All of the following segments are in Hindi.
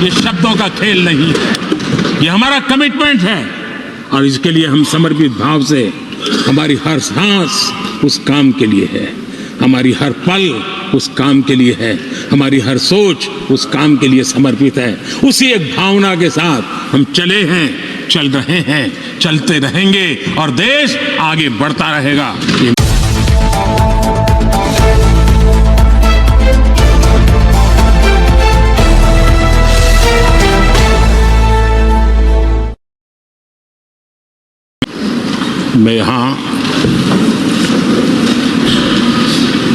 ये शब्दों का खेल नहीं है, ये हमारा कमिटमेंट है और इसके लिए हम समर्पित भाव से, हमारी हर सांस उस काम के लिए है, हमारी हर पल उस काम के लिए है, हमारी हर सोच उस काम के लिए समर्पित है। उसी एक भावना के साथ हम चले हैं, चल रहे हैं, चलते रहेंगे और देश आगे बढ़ता रहेगा। मैं यहाँ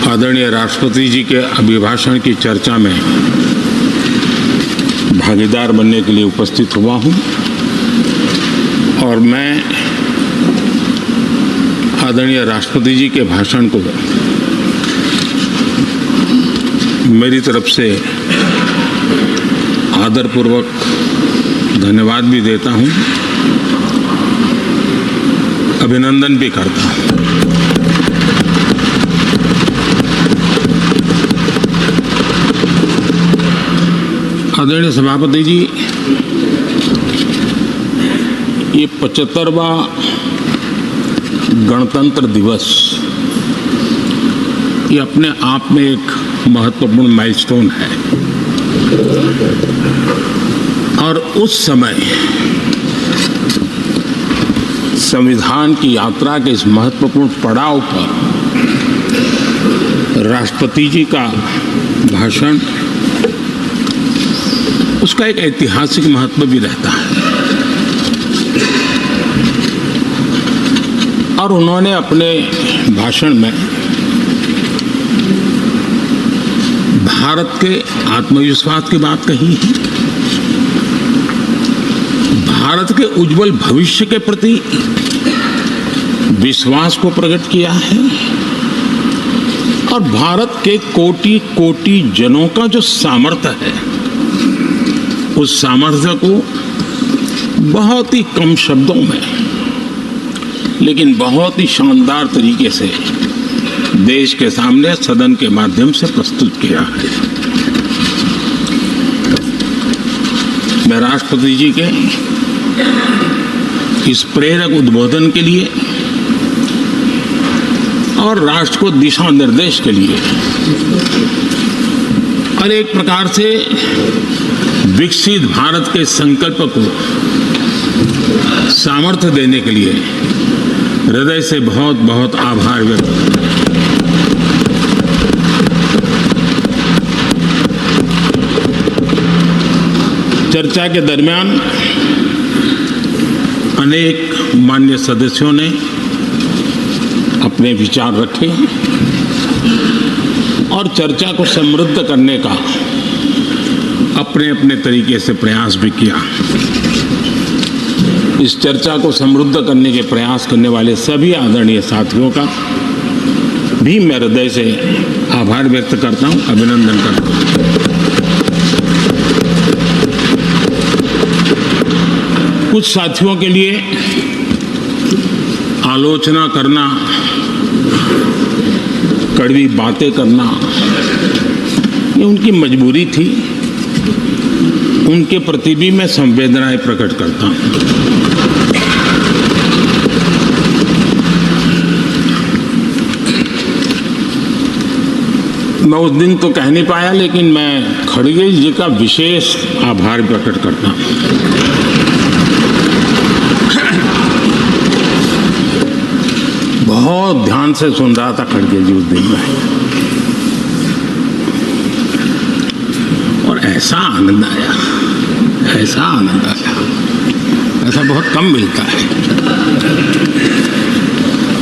आदरणीय राष्ट्रपति जी के अभिभाषण की चर्चा में भागीदार बनने के लिए उपस्थित हुआ हूँ और मैं आदरणीय राष्ट्रपति जी के भाषण को मेरी तरफ से आदरपूर्वक धन्यवाद भी देता हूँ, अभिनंदन भी करता हूँ। आदरणीय सभापति जी, ये 75वां गणतंत्र दिवस ये अपने आप में एक महत्वपूर्ण माइलस्टोन है और उस समय संविधान की यात्रा के इस महत्वपूर्ण पड़ाव पर राष्ट्रपति जी का भाषण, उसका एक ऐतिहासिक महत्व भी रहता है और उन्होंने अपने भाषण में भारत के आत्मविश्वास की बात कही है, भारत के उज्जवल भविष्य के प्रति विश्वास को प्रकट किया है और भारत के कोटि कोटि जनों का जो सामर्थ्य है, उस सामर्थ्य को बहुत ही कम शब्दों में लेकिन बहुत ही शानदार तरीके से देश के सामने सदन के माध्यम से प्रस्तुत किया है। मैं राष्ट्रपति जी के इस प्रेरक उद्बोधन के लिए और राष्ट्र को दिशा निर्देश के लिए और एक प्रकार से विकसित भारत के संकल्प को सामर्थ्य देने के लिए हृदय से बहुत बहुत आभार व्यक्त करता हूं। चर्चा के दरमियान अनेक मान्य सदस्यों ने अपने विचार रखे और चर्चा को समृद्ध करने का अपने अपने तरीके से प्रयास भी किया। इस चर्चा को समृद्ध करने के प्रयास करने वाले सभी आदरणीय साथियों का भी मैं हृदय से आभार व्यक्त करता हूं, अभिनंदन करता हूं। कुछ साथियों के लिए आलोचना करना, कड़वी बातें करना, ये उनकी मजबूरी थी, उनके प्रति भी मैं संवेदनाएं प्रकट करता हूं। मैं उस दिन तो कह नहीं पाया, लेकिन मैं खड़गे जी का विशेष आभार प्रकट करता हूं। बहुत ध्यान से सुन रहा था खड़गे जी उस दिन में, और ऐसा आनंद आया, ऐसा आनंद आया, ऐसा बहुत कम मिलता है।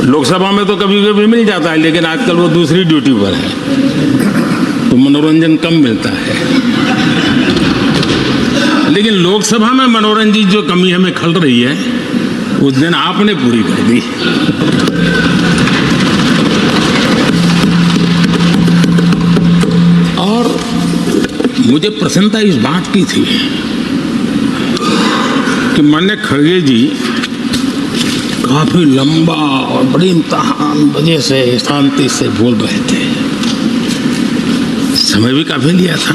लोकसभा में तो कभी कभी मिल जाता है, लेकिन आजकल वो दूसरी ड्यूटी पर है तो मनोरंजन कम मिलता है। लेकिन लोकसभा में मनोरंजन जो कमी हमें खल रही है, उस दिन आपने पूरी कर दी। और मुझे प्रसन्नता इस बात की थी कि माननीय खड़गे जी काफी लंबा और बड़ी इम्तिहान वजह से शांति से बोल रहे थे, समय भी काफी लिया था।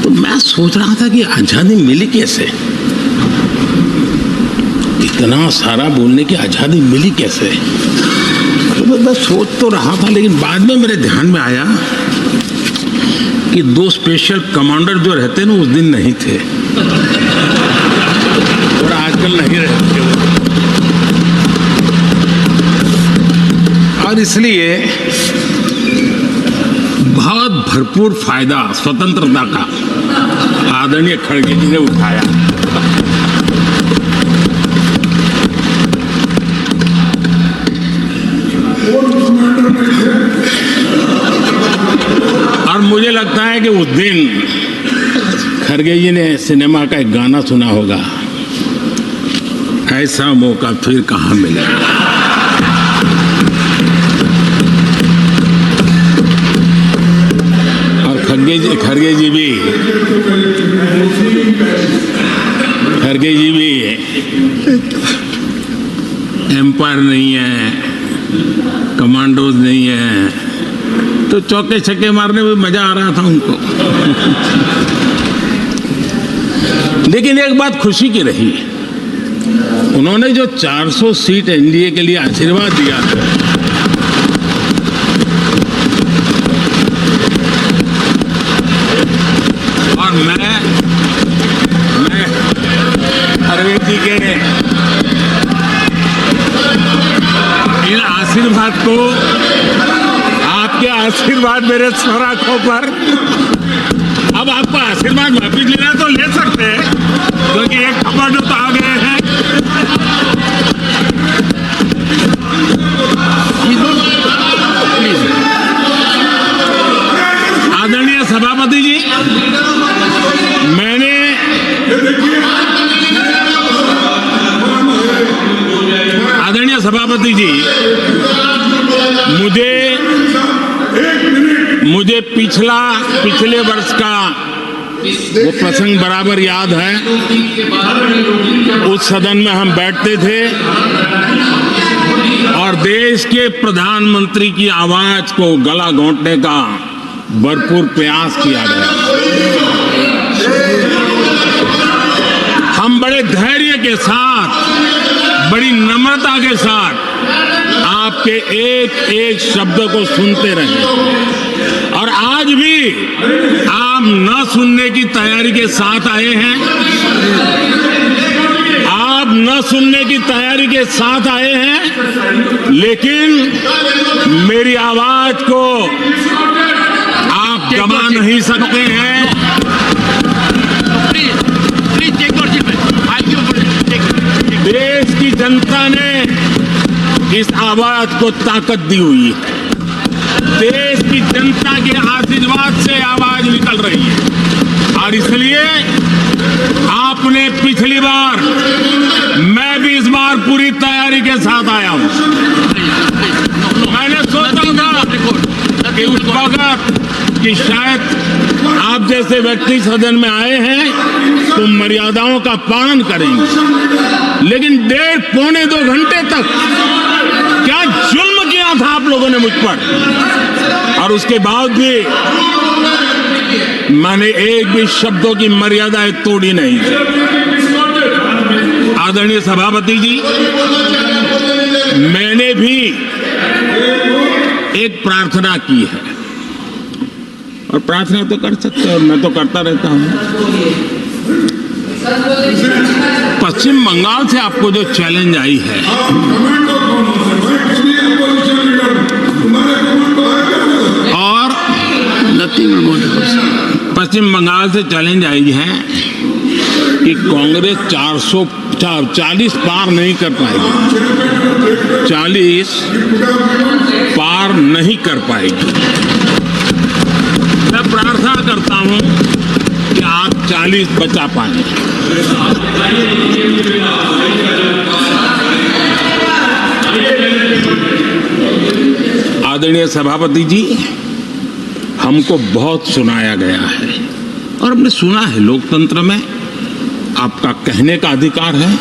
तो मैं सोच रहा था कि आजादी मिली कैसे, इतना सारा बोलने की आजादी मिली कैसे। तो मैं सोच तो रहा था, लेकिन बाद में मेरे ध्यान में आया कि 2 स्पेशल कमांडर जो रहते ना उस दिन नहीं थे और आजकल नहीं रहते वो, और इसलिए बहुत भरपूर फायदा स्वतंत्रता का आदरणीय खड़गे जी ने उठाया। और मुझे लगता है कि उस दिन खड़गे जी ने सिनेमा का एक गाना सुना होगा, ऐसा मौका फिर कहाँ मिलेगा। और खड़गे जी भी एम्पायर नहीं है, कमांडोज नहीं है, तो चौके छक्के मारने में मजा आ रहा था उनको। लेकिन एक बात खुशी की रही, उन्होंने जो 400 सीट एनडीए के लिए आशीर्वाद दिया था, और मैं खड़गे जी के इन आशीर्वाद को, आपके आशीर्वाद मेरे सर आंखों पर, अब आपको आशीर्वाद वापिस लेना तो ले सकते हैं, क्योंकि एक कमांडो तो आ गए हैं। आदरणीय सभापति जी, आदरणीय सभापति जी, मुझे पिछले वर्ष का वो प्रसंग बराबर याद है। उस सदन में हम बैठते थे और देश के प्रधानमंत्री की आवाज को गला घोंटने का भरपूर प्रयास किया गया। हम बड़े धैर्य के साथ, बड़ी नम्रता के साथ आपके एक एक शब्द को सुनते रहे, और आज भी आप न सुनने की तैयारी के साथ आए हैं। आप न सुनने की तैयारी के साथ आए हैं, लेकिन मेरी आवाज को आप दबा नहीं सकते हैं। देश की जनता ने इस आवाज को ताकत दी हुई है। देश की जनता के आशीर्वाद से आवाज निकल रही है, और इसलिए आपने पिछली बार, मैं भी इस बार पूरी तैयारी के साथ आया हूं। मैंने सोचा था कि उस वक्त कि शायद आप जैसे व्यक्ति सदन में आए हैं तो मर्यादाओं का पालन करेंगे, लेकिन 1.5-2 घंटे तक क्या जुल्म किया था आप लोगों ने मुझ पर, और उसके बाद भी मैंने एक भी शब्दों की मर्यादाएं तोड़ी नहीं। आदरणीय सभापति जी, मैंने भी एक प्रार्थना की है, और प्रार्थना तो कर सकते हैं, और मैं तो करता रहता हूं। पश्चिम बंगाल से आपको जो चैलेंज आई है, और पश्चिम बंगाल से चैलेंज आई है कि कांग्रेस 440 पार नहीं कर पाएगी, 40 पार नहीं कर पाएगी। मैं प्रार्थना करता हूं कि आप 40 बचा पाएं। आदरणीय सभापति जी, हमको बहुत सुनाया गया है, और हमने सुना है। लोकतंत्र में आपका कहने का अधिकार है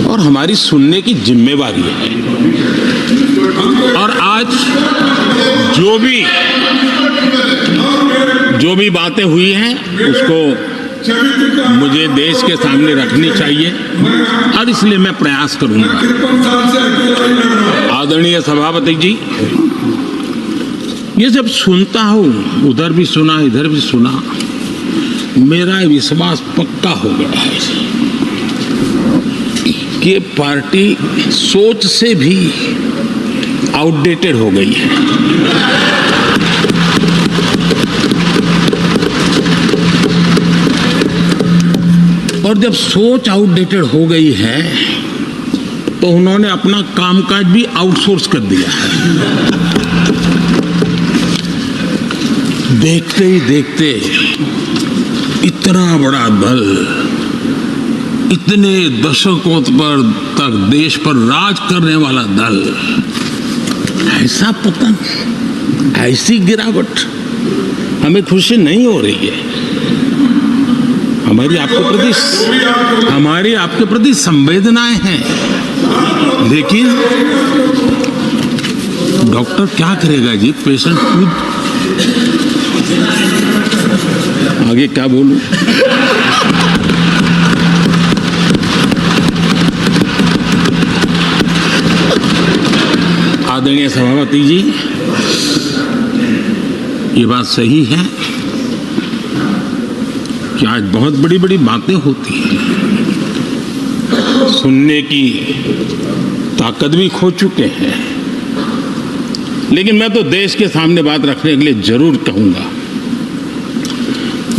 और हमारी सुनने की जिम्मेवारी है। और आज जो भी बातें हुई हैं उसको मुझे देश के सामने रखनी चाहिए और इसलिए मैं प्रयास करूंगा। आदरणीय सभापति जी, ये जब सुनता हूं, उधर भी सुना इधर भी सुना, मेरा विश्वास पक्का हो गया है कि ये पार्टी सोच से भी आउटडेटेड हो गई है। और जब सोच आउटडेटेड हो गई है तो उन्होंने अपना कामकाज भी आउटसोर्स कर दिया है। देखते ही देखते इतना बड़ा दल, इतने दशकों पर तक देश पर राज करने वाला दल, ऐसा पतन, ऐसी गिरावट, हमें खुशी नहीं हो रही है। हमारी आपके प्रति संवेदनाएं हैं, लेकिन डॉक्टर क्या करेगा जी, पेशेंट खुद। आगे क्या बोलूं? आदरणीय सभापति जी, ये बात सही है कि आज बहुत बड़ी बड़ी बातें होती हैं, सुनने की ताकत भी खो चुके हैं, लेकिन मैं तो देश के सामने बात रखने के लिए जरूर कहूंगा।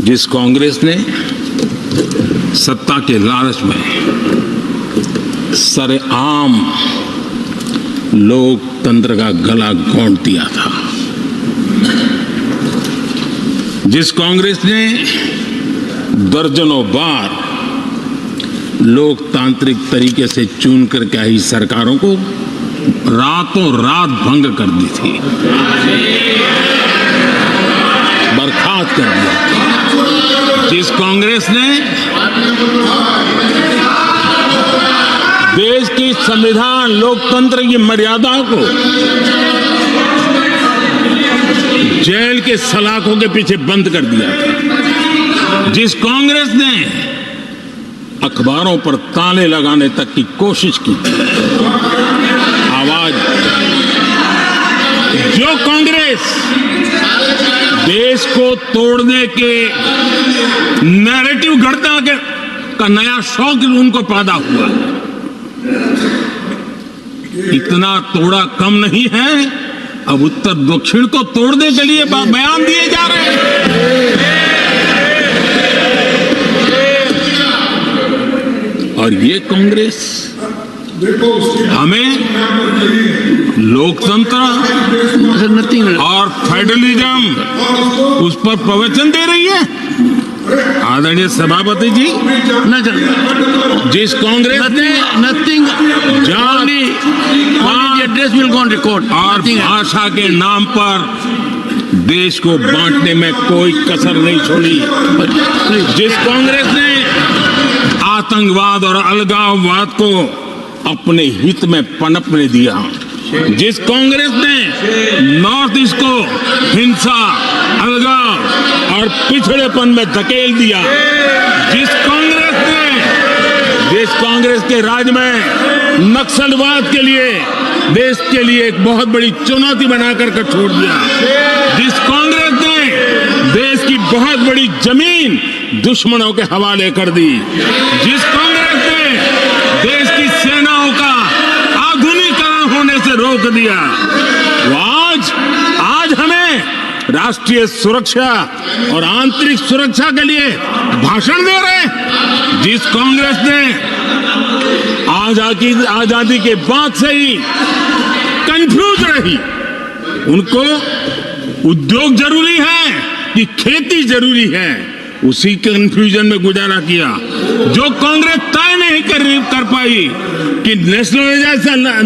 जिस कांग्रेस ने सत्ता के लालच में सरेआम लोकतंत्र का गला घोंट दिया था, जिस कांग्रेस ने दर्जनों बार लोकतांत्रिक तरीके से चुन करके आई सरकारों को रातों रात भंग कर दी थी, बर्खास्त कर दिया, जिस कांग्रेस ने देश की संविधान लोकतंत्र की मर्यादा को जेल के सलाखों के पीछे बंद कर दिया था, जिस कांग्रेस ने अखबारों पर ताले लगाने तक की कोशिश की, आवाज, जो कांग्रेस देश को तोड़ने के नैरेटिव घड़ता का नया शौक उनको पैदा हुआ, इतना तोड़ा कम नहीं है, अब उत्तर दक्षिण को तोड़ने के लिए बयान दिए जा रहे हैं। और ये कांग्रेस हमें लोकतंत्र और फेडरलिज्म उस पर प्रवचन दे रही है। आदरणीय सभापति जी, जिस कांग्रेस ने nothing address will go on record और भाषा के नाम पर देश को बांटने में कोई कसर नहीं छोड़ी, जिस कांग्रेस ने आतंकवाद और अलगाववाद को अपने हित में पनपने दिया, जिस कांग्रेस ने नॉर्थ ईस्ट को हिंसा, अलगाव और पिछड़ेपन में धकेल दिया, जिस कांग्रेस के राज में नक्सलवाद के लिए देश के लिए एक बहुत बड़ी चुनौती बनाकर के छोड़ दिया, जिस कांग्रेस ने देश की बहुत बड़ी जमीन दुश्मनों के हवाले कर दी, जिस कांग्रेस ने देश की सेनाओं का आधुनिकीकरण होने से रोक दिया, वो आज हमें राष्ट्रीय सुरक्षा और आंतरिक सुरक्षा के लिए भाषण दे रहे हैं। जिस कांग्रेस ने आजादी के बाद से ही कंफ्यूज रही, उनको उद्योग जरूरी है कि खेती जरूरी है, उसी कंफ्यूजन में गुजारा किया। जो कांग्रेस तय नहीं कर पाई कि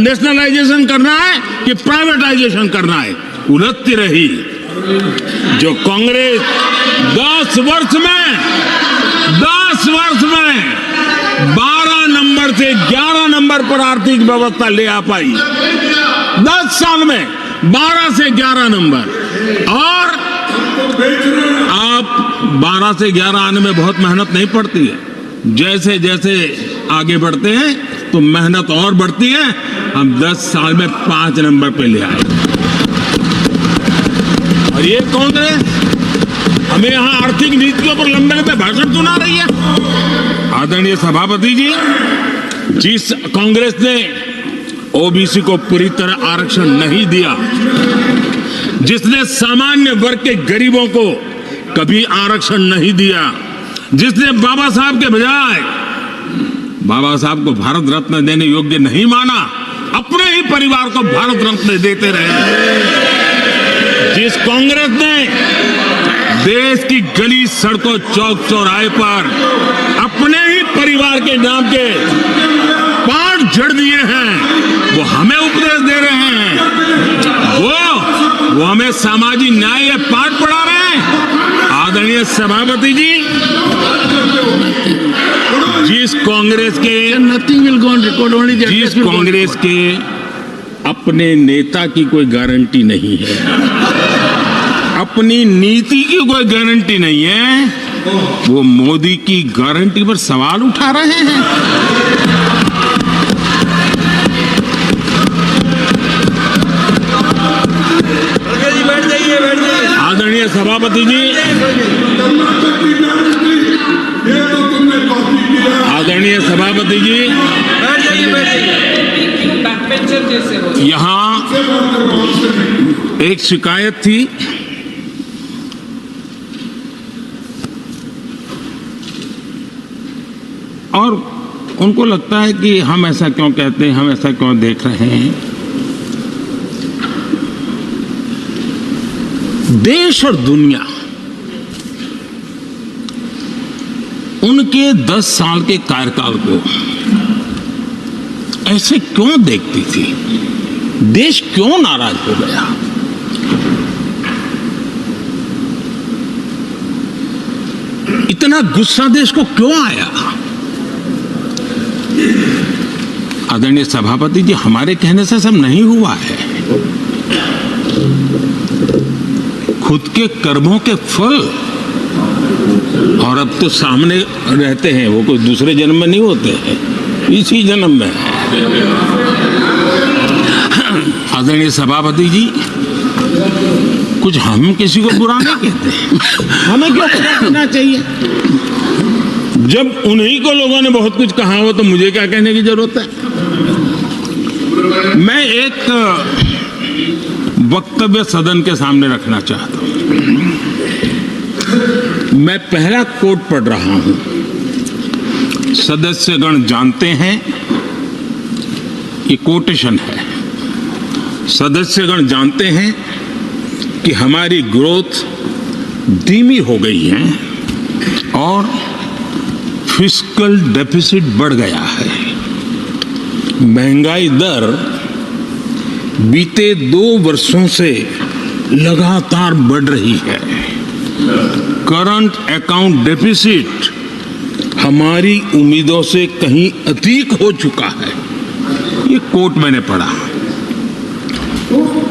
नेशनलाइजेशन करना है कि प्राइवेटाइजेशन करना है, उलझती रही। जो कांग्रेस 10 वर्ष में 12 नंबर से 11 नंबर पर आर्थिक व्यवस्था ले आ पाई, 10 साल में 12 से 11 नंबर, और आप 12 से 11 आने में बहुत मेहनत नहीं पड़ती है। जैसे जैसे आगे बढ़ते हैं तो मेहनत और बढ़ती है। हम 10 साल में 5 नंबर पे ले आए। और ये कांग्रेस हमें यहाँ आर्थिक नीतियों पर लंबे लंबे भाषण सुना रही है। आदरणीय सभापति जी, जिस कांग्रेस ने ओबीसी को पूरी तरह आरक्षण नहीं दिया, जिसने सामान्य वर्ग के गरीबों को कभी आरक्षण नहीं दिया, जिसने बाबा साहब के बजाय बाबा साहब को भारत रत्न देने योग्य नहीं माना, अपने ही परिवार को भारत रत्न देते रहे, जिस कांग्रेस ने देश की गली सड़कों चौक चौराहे पर अपने ही परिवार के नाम के पाठ जड़ दिए हैं, वो हमें उपदेश दे रहे हैं। वो हमें सामाजिक न्याय के पाठ पढ़ा रहे हैं। आदरणीय सभापति जी, जिस कांग्रेस के Nothing will go on record, only the जिस address will go on Congress record. के अपने नेता की कोई गारंटी नहीं है, अपनी नीति की कोई गारंटी नहीं है, वो मोदी की गारंटी पर सवाल उठा रहे हैं। आदरणीय सभापति जी, आदरणीय सभापति जी, यहाँ एक शिकायत थी। और उनको लगता है कि हम ऐसा क्यों कहते हैं, हम ऐसा क्यों देख रहे हैं। देश और दुनिया उनके 10 साल के कार्यकाल को ऐसे क्यों देखती थी? देश क्यों नाराज हो गया? इतना गुस्सा देश को क्यों आया? आदरणीय सभापति जी, हमारे कहने से सब नहीं हुआ है। खुद के कर्मों के फल और अब तो सामने रहते हैं, वो कोई दूसरे जन्म में नहीं होते हैं, इसी जन्म में। आदरणीय सभापति जी, कुछ हम किसी को बुरा नहीं कहते, हमें क्यों कहना चाहिए? जब उन्हीं को लोगों ने बहुत कुछ कहा हो तो मुझे क्या कहने की जरूरत है? मैं एक वक्तव्य सदन के सामने रखना चाहता हूं। मैं पहला कोट पढ़ रहा हूं। सदस्यगण जानते हैं, ये कोटेशन है। सदस्यगण जानते हैं कि हमारी ग्रोथ धीमी हो गई है और फिस्कल डेफिसिट बढ़ गया है। महंगाई दर बीते 2 वर्षों से लगातार बढ़ रही है। करंट अकाउंट डेफिसिट हमारी उम्मीदों से कहीं अधिक हो चुका है। ये कोट मैंने पढ़ा,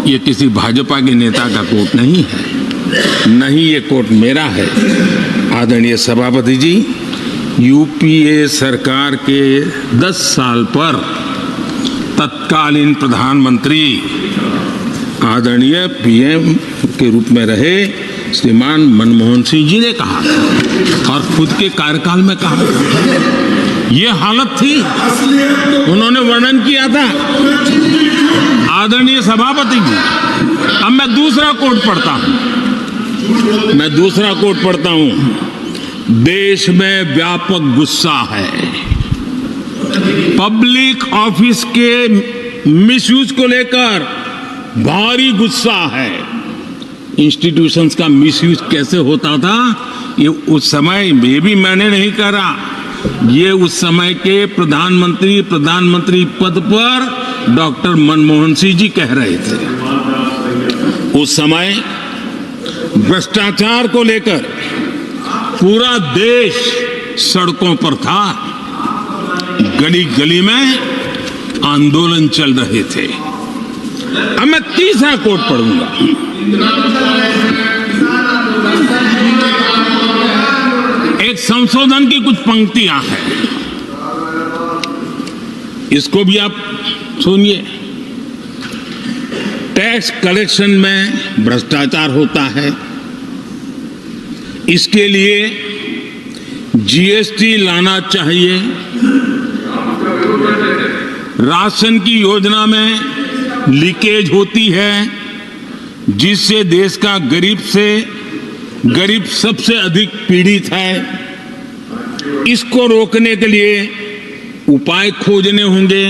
ये किसी भाजपा के नेता का कोट नहीं है, नहीं ये कोट मेरा है। आदरणीय सभापति जी, यूपीए सरकार के 10 साल पर तत्कालीन प्रधानमंत्री आदरणीय पीएम के रूप में रहे श्रीमान मनमोहन सिंह जी ने कहा और खुद के कार्यकाल में कहा, ये हालत थी, उन्होंने वर्णन किया था। आदरणीय सभापति जी, अब मैं दूसरा कोट पढ़ता हूं। देश में व्यापक गुस्सा है, पब्लिक ऑफिस के मिसयूज को लेकर भारी गुस्सा है। इंस्टीट्यूशंस का मिसयूज कैसे होता था, ये उस समय ये भी मैंने नहीं करा, ये उस समय के प्रधानमंत्री पद पर डॉक्टर मनमोहन सिंह जी कह रहे थे। उस समय भ्रष्टाचार को लेकर पूरा देश सड़कों पर था, गली गली में आंदोलन चल रहे थे। अब मैं तीसरा कोट पढ़ूंगा। संशोधन की कुछ पंक्तियां हैं, इसको भी आप सुनिए। टैक्स कलेक्शन में भ्रष्टाचार होता है, इसके लिए जीएसटी लाना चाहिए। राशन की योजना में लीकेज होती है, जिससे देश का गरीब सबसे अधिक पीड़ित है। इसको रोकने के लिए उपाय खोजने होंगे।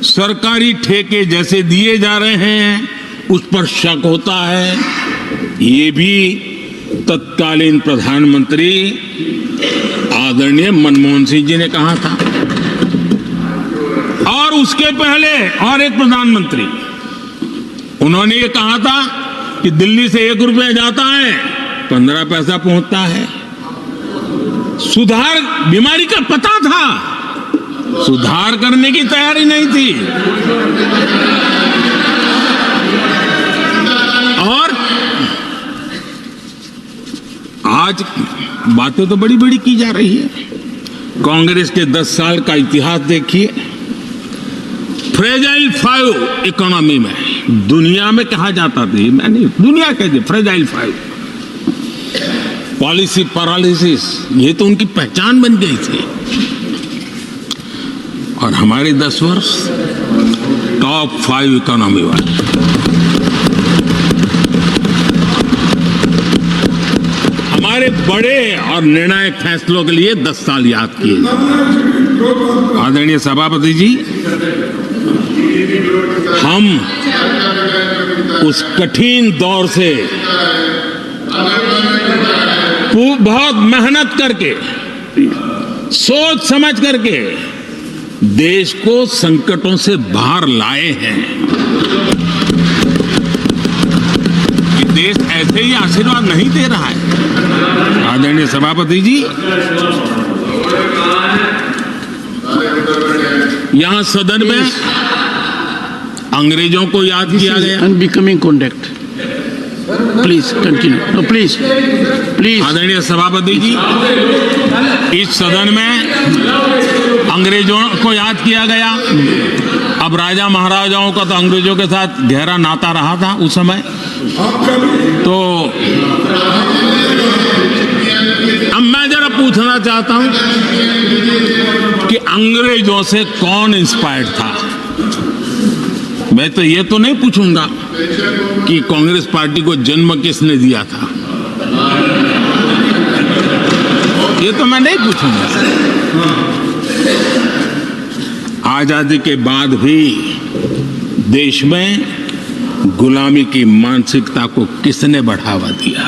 सरकारी ठेके जैसे दिए जा रहे हैं, उस पर शक होता है। ये भी तत्कालीन प्रधानमंत्री आदरणीय मनमोहन सिंह जी ने कहा था, और उसके पहले और एक प्रधानमंत्री, उन्होंने ये कहा था कि दिल्ली से 1 रुपया जाता है 15 पैसा पहुंचता है। सुधार, बीमारी का पता था, सुधार करने की तैयारी नहीं थी। और आज बातें तो बड़ी बड़ी की जा रही है। कांग्रेस के 10 साल का इतिहास देखिए। फ्रेजाइल 5 इकोनॉमी में दुनिया में कहा जाता था, मैं नहीं, दुनिया कहते फ्रेजाइल 5, पॉलिसी पैरालिसिस, ये तो उनकी पहचान बन गई थी। और हमारे 10 वर्ष टॉप 5 इकोनॉमी वाले। हमारे बड़े और निर्णायक फैसलों के लिए 10 साल याद किए जाते। आदरणीय सभापति जी, हम उस कठिन दौर से बहुत मेहनत करके, सोच समझ करके देश को संकटों से बाहर लाए हैं। कि देश ऐसे ही आशीर्वाद नहीं दे रहा है। आदरणीय सभापति जी, यहां सदन में अंग्रेजों को याद किया गया। Unbecoming conduct, please continue, please please. आदरणीय सभापति जी, इस सदन में अंग्रेजों को याद किया गया। अब राजा महाराजाओं का तो अंग्रेजों के साथ गहरा नाता रहा था उस समय, तो अब मैं जरा पूछना चाहता हूं कि अंग्रेजों से कौन इंस्पायर्ड था। मैं तो ये तो नहीं पूछूंगा कि कांग्रेस पार्टी को जन्म किसने दिया था, ये तो मैं नहीं पूछूंगा। आजादी के बाद भी देश में गुलामी की मानसिकता को किसने बढ़ावा दिया?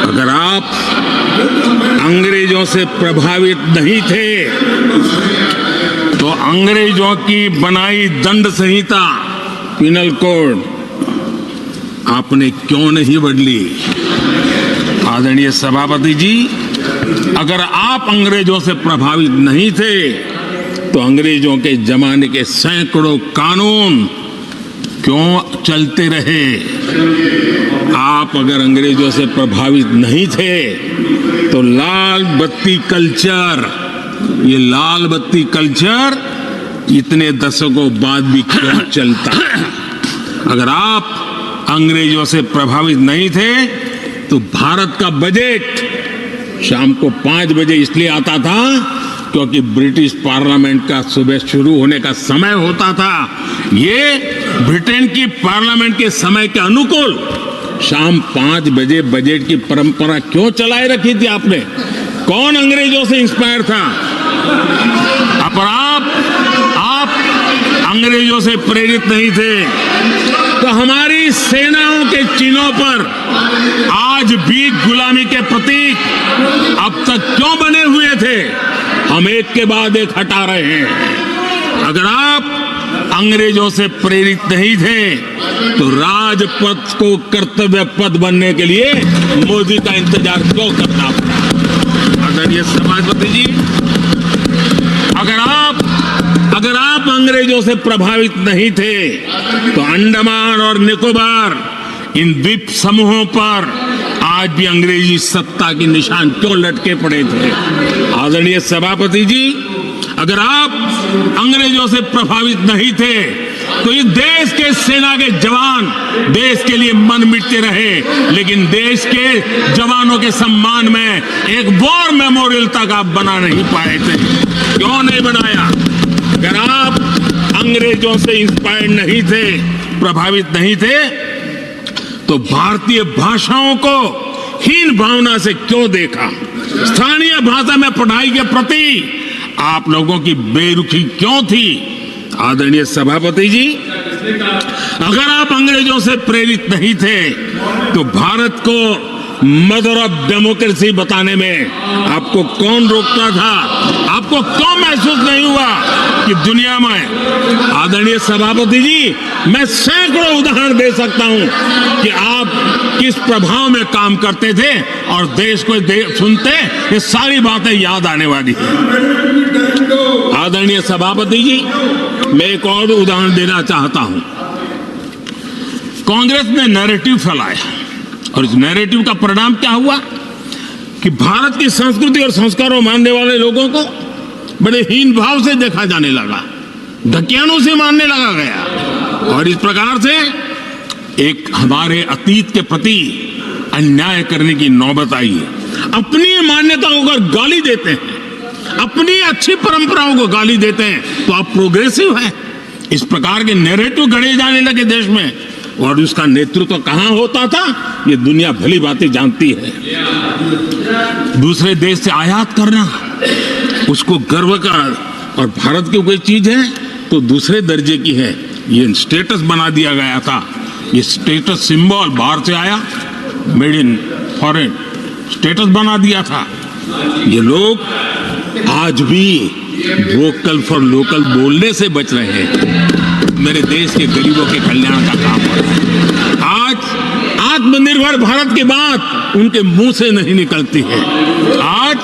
अगर आप अंग्रेजों से प्रभावित नहीं थे तो अंग्रेजों की बनाई दंड संहिता, पिनल कोड, आपने क्यों नहीं बदली? आदरणीय सभापति जी, अगर आप अंग्रेजों से प्रभावित नहीं थे तो अंग्रेजों के जमाने के सैकड़ों कानून क्यों चलते रहे? आप अगर अंग्रेजों से प्रभावित नहीं थे तो लाल बत्ती कल्चर, ये लाल बत्ती कल्चर इतने दशकों बाद भी क्यों चलता? अगर आप अंग्रेजों से प्रभावित नहीं थे तो भारत का बजट शाम को 5 बजे इसलिए आता था क्योंकि ब्रिटिश पार्लियामेंट का सुबह शुरू होने का समय होता था। ये ब्रिटेन की पार्लियामेंट के समय के अनुकूल शाम 5 बजे बजट की परंपरा क्यों चलाए रखी थी आपने? कौन अंग्रेजों से इंस्पायर था? पर आप अंग्रेजों से प्रेरित नहीं थे तो हमारी सेनाओं के चिन्हों पर आज भी गुलामी के प्रतीक अब तक क्यों बने हुए थे? हम एक के बाद एक हटा रहे हैं। अगर आप अंग्रेजों से प्रेरित नहीं थे तो राजपथ को कर्तव्य पथ बनने के लिए मोदी का इंतजार क्यों करना पड़ा? आदरणीय सभापति जी, अगर आप अंग्रेजों से प्रभावित नहीं थे तो अंडमान और निकोबार इन द्वीप समूहों पर आज भी अंग्रेजी सत्ता के निशान क्यों लटके पड़े थे। आदरणीय सभापति जी, अगर आप अंग्रेजों से प्रभावित नहीं थे तो इस देश के सेना के जवान देश के लिए मन मिटते रहे, लेकिन देश के जवानों के सम्मान में एक वॉर मेमोरियल तक आप बना नहीं पाए थे। क्यों नहीं बनाया? अगर आप अंग्रेजों से इंस्पायर्ड नहीं थे, प्रभावित नहीं थे, तो भारतीय भाषाओं को हीन भावना से क्यों देखा? स्थानीय भाषा में पढ़ाई के प्रति आप लोगों की बेरुखी क्यों थी? आदरणीय सभापति जी, अगर आप अंग्रेजों से प्रेरित नहीं थे तो भारत को मदर ऑफ डेमोक्रेसी बताने में आपको कौन रोकता था? आपको क्यों महसूस नहीं हुआ कि दुनिया में? आदरणीय सभापति जी, मैं सैकड़ों उदाहरण दे सकता हूं कि आप किस प्रभाव में काम करते थे और देश को सुनते ये सारी बातें याद आने वाली है। आदरणीय सभापति जी, मैं एक और उदाहरण देना चाहता हूं। कांग्रेस ने नैरेटिव फैलाया और इस नैरेटिव का परिणाम क्या हुआ कि भारत की संस्कृति और संस्कारों मानने वाले लोगों को बड़े हीन भाव से देखा जाने लगा, ढकियानों से मानने लगा गया और इस प्रकार से एक हमारे अतीत के प्रति अन्याय करने की नौबत आई है। अपनी मान्यताओं को गाली देते हैं, अपनी अच्छी परंपराओं को गाली देते हैं तो आप प्रोग्रेसिव हैं। इस प्रकार के नैरेटिव गढ़े जाने लगे देश में और उसका नेतृत्व कहां होता था ये दुनिया भली बातें जानती है। दूसरे देश से आयात करना उसको गर्व का, और भारत की कोई चीज है तो दूसरे दर्जे की है, ये स्टेटस बना दिया गया था। ये स्टेटस सिंबल बाहर से आया, मेड इन फॉरेन स्टेटस बना दिया था। ये लोग आज भी वोकल फॉर लोकल बोलने से बच रहे हैं। मेरे देश के गरीबों के कल्याण का काम हो रहा है। आज आत्मनिर्भर भारत की बात उनके मुंह से नहीं निकलती है। आज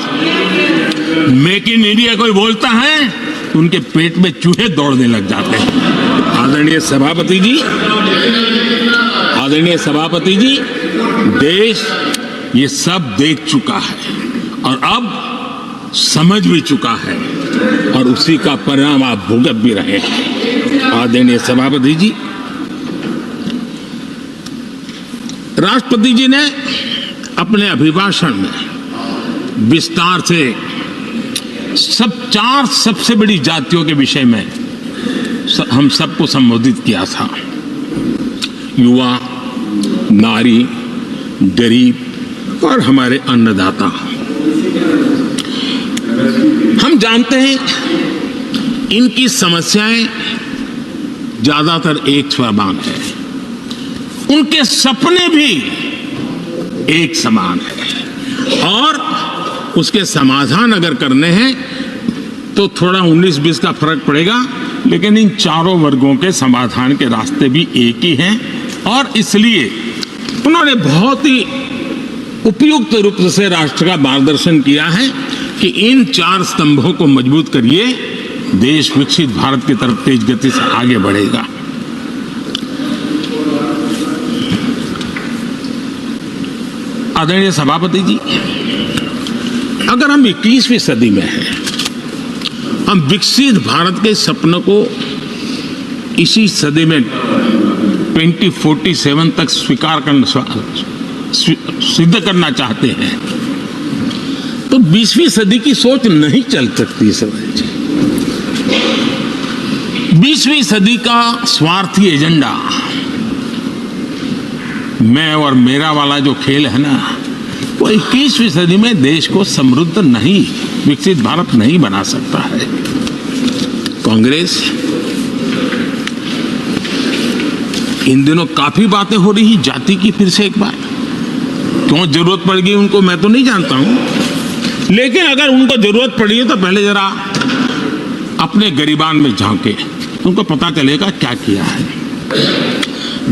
मेक इन इंडिया कोई बोलता है तो उनके पेट में चूहे दौड़ने लग जाते हैं। आदरणीय सभापति जी, आदरणीय सभापति जी, देश ये सब देख चुका है और अब समझ भी चुका है और उसी का परिणाम आप भुगत भी रहे हैं। आदरणीय सभापति जी, राष्ट्रपति जी ने अपने अभिभाषण में विस्तार से चार सबसे बड़ी जातियों के विषय में हम सबको संबोधित किया था। युवा, नारी, गरीब और हमारे अन्नदाता। हम जानते हैं इनकी समस्याएं ज्यादातर एक समान है, उनके सपने भी एक समान है और उसके समाधान अगर करने हैं तो थोड़ा 19-20 का फर्क पड़ेगा, लेकिन इन चारों वर्गों के समाधान के रास्ते भी एक ही हैं और इसलिए उन्होंने बहुत ही उपयुक्त रूप से राष्ट्र का मार्गदर्शन किया है कि इन चार स्तंभों को मजबूत करिए, देश विकसित भारत की तरफ तेज गति से आगे बढ़ेगा। आदरणीय सभापति जी, अगर हम 21वीं सदी में हैं, हम विकसित भारत के सपने को इसी सदी में 2047 तक स्वीकार करना, सिद्ध करना चाहते हैं तो 20वीं सदी की सोच नहीं चल सकती। समझ, 20वीं सदी का स्वार्थी एजेंडा, मैं और मेरा वाला जो खेल है ना, वो 21वीं सदी में देश को समृद्ध नहीं, विकसित भारत नहीं बना सकता है। कांग्रेस इन दिनों काफी बातें हो रही जाति की, फिर से एक बार क्यों जरूरत पड़ गई उनको मैं तो नहीं जानता हूं, लेकिन अगर उनको जरूरत पड़ी है तो पहले जरा अपने गरिबान में झांके, उनको पता चलेगा क्या किया है।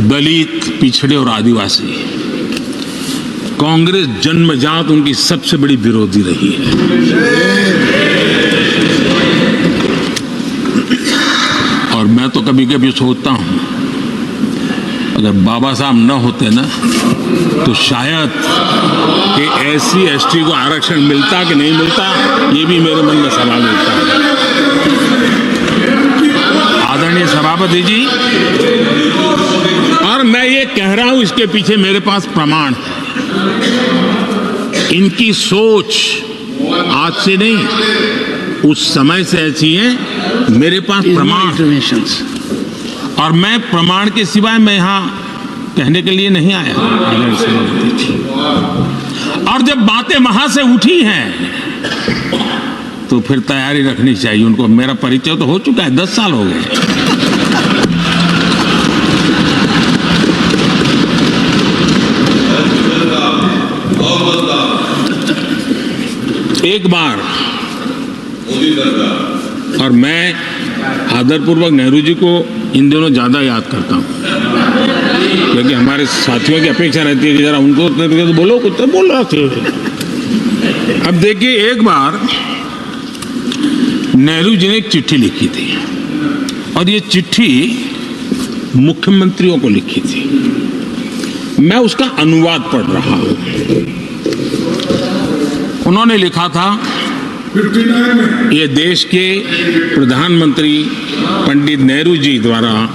दलित, पिछड़े और आदिवासी, कांग्रेस जन्मजात उनकी सबसे बड़ी विरोधी रही है। और मैं तो कभी कभी सोचता हूं अगर बाबा साहब न होते ना तो शायद कि SC ST को आरक्षण मिलता कि नहीं मिलता, ये भी मेरे मन में सवाल उठता है। आदरणीय सभापति जी, और मैं ये कह रहा हूं, इसके पीछे मेरे पास प्रमाण है। इनकी सोच आज से नहीं, उस समय से ऐसी है, मेरे पास प्रमाण। और मैं प्रमाण के सिवाय मैं यहां कहने के लिए नहीं आया। और जब बातें वहां से उठी हैं तो फिर तैयारी रखनी चाहिए उनको। मेरा परिचय तो हो चुका है, 10 साल हो गए। एक बार, और मैं आदरपूर्वक नेहरू जी को इन दिनों ज्यादा याद करता हूं, क्योंकि हमारे साथियों की अपेक्षा रहती है कि जरा उनको तो बोलो, कुछ तो बोल रहा थे। अब देखिए, एक बार नेहरू जी ने एक चिट्ठी लिखी थी, और ये चिट्ठी मुख्यमंत्रियों को लिखी थी। मैं उसका अनुवाद पढ़ रहा हूं। उन्होंने लिखा था, ये देश के प्रधानमंत्री पंडित नेहरू जी द्वारा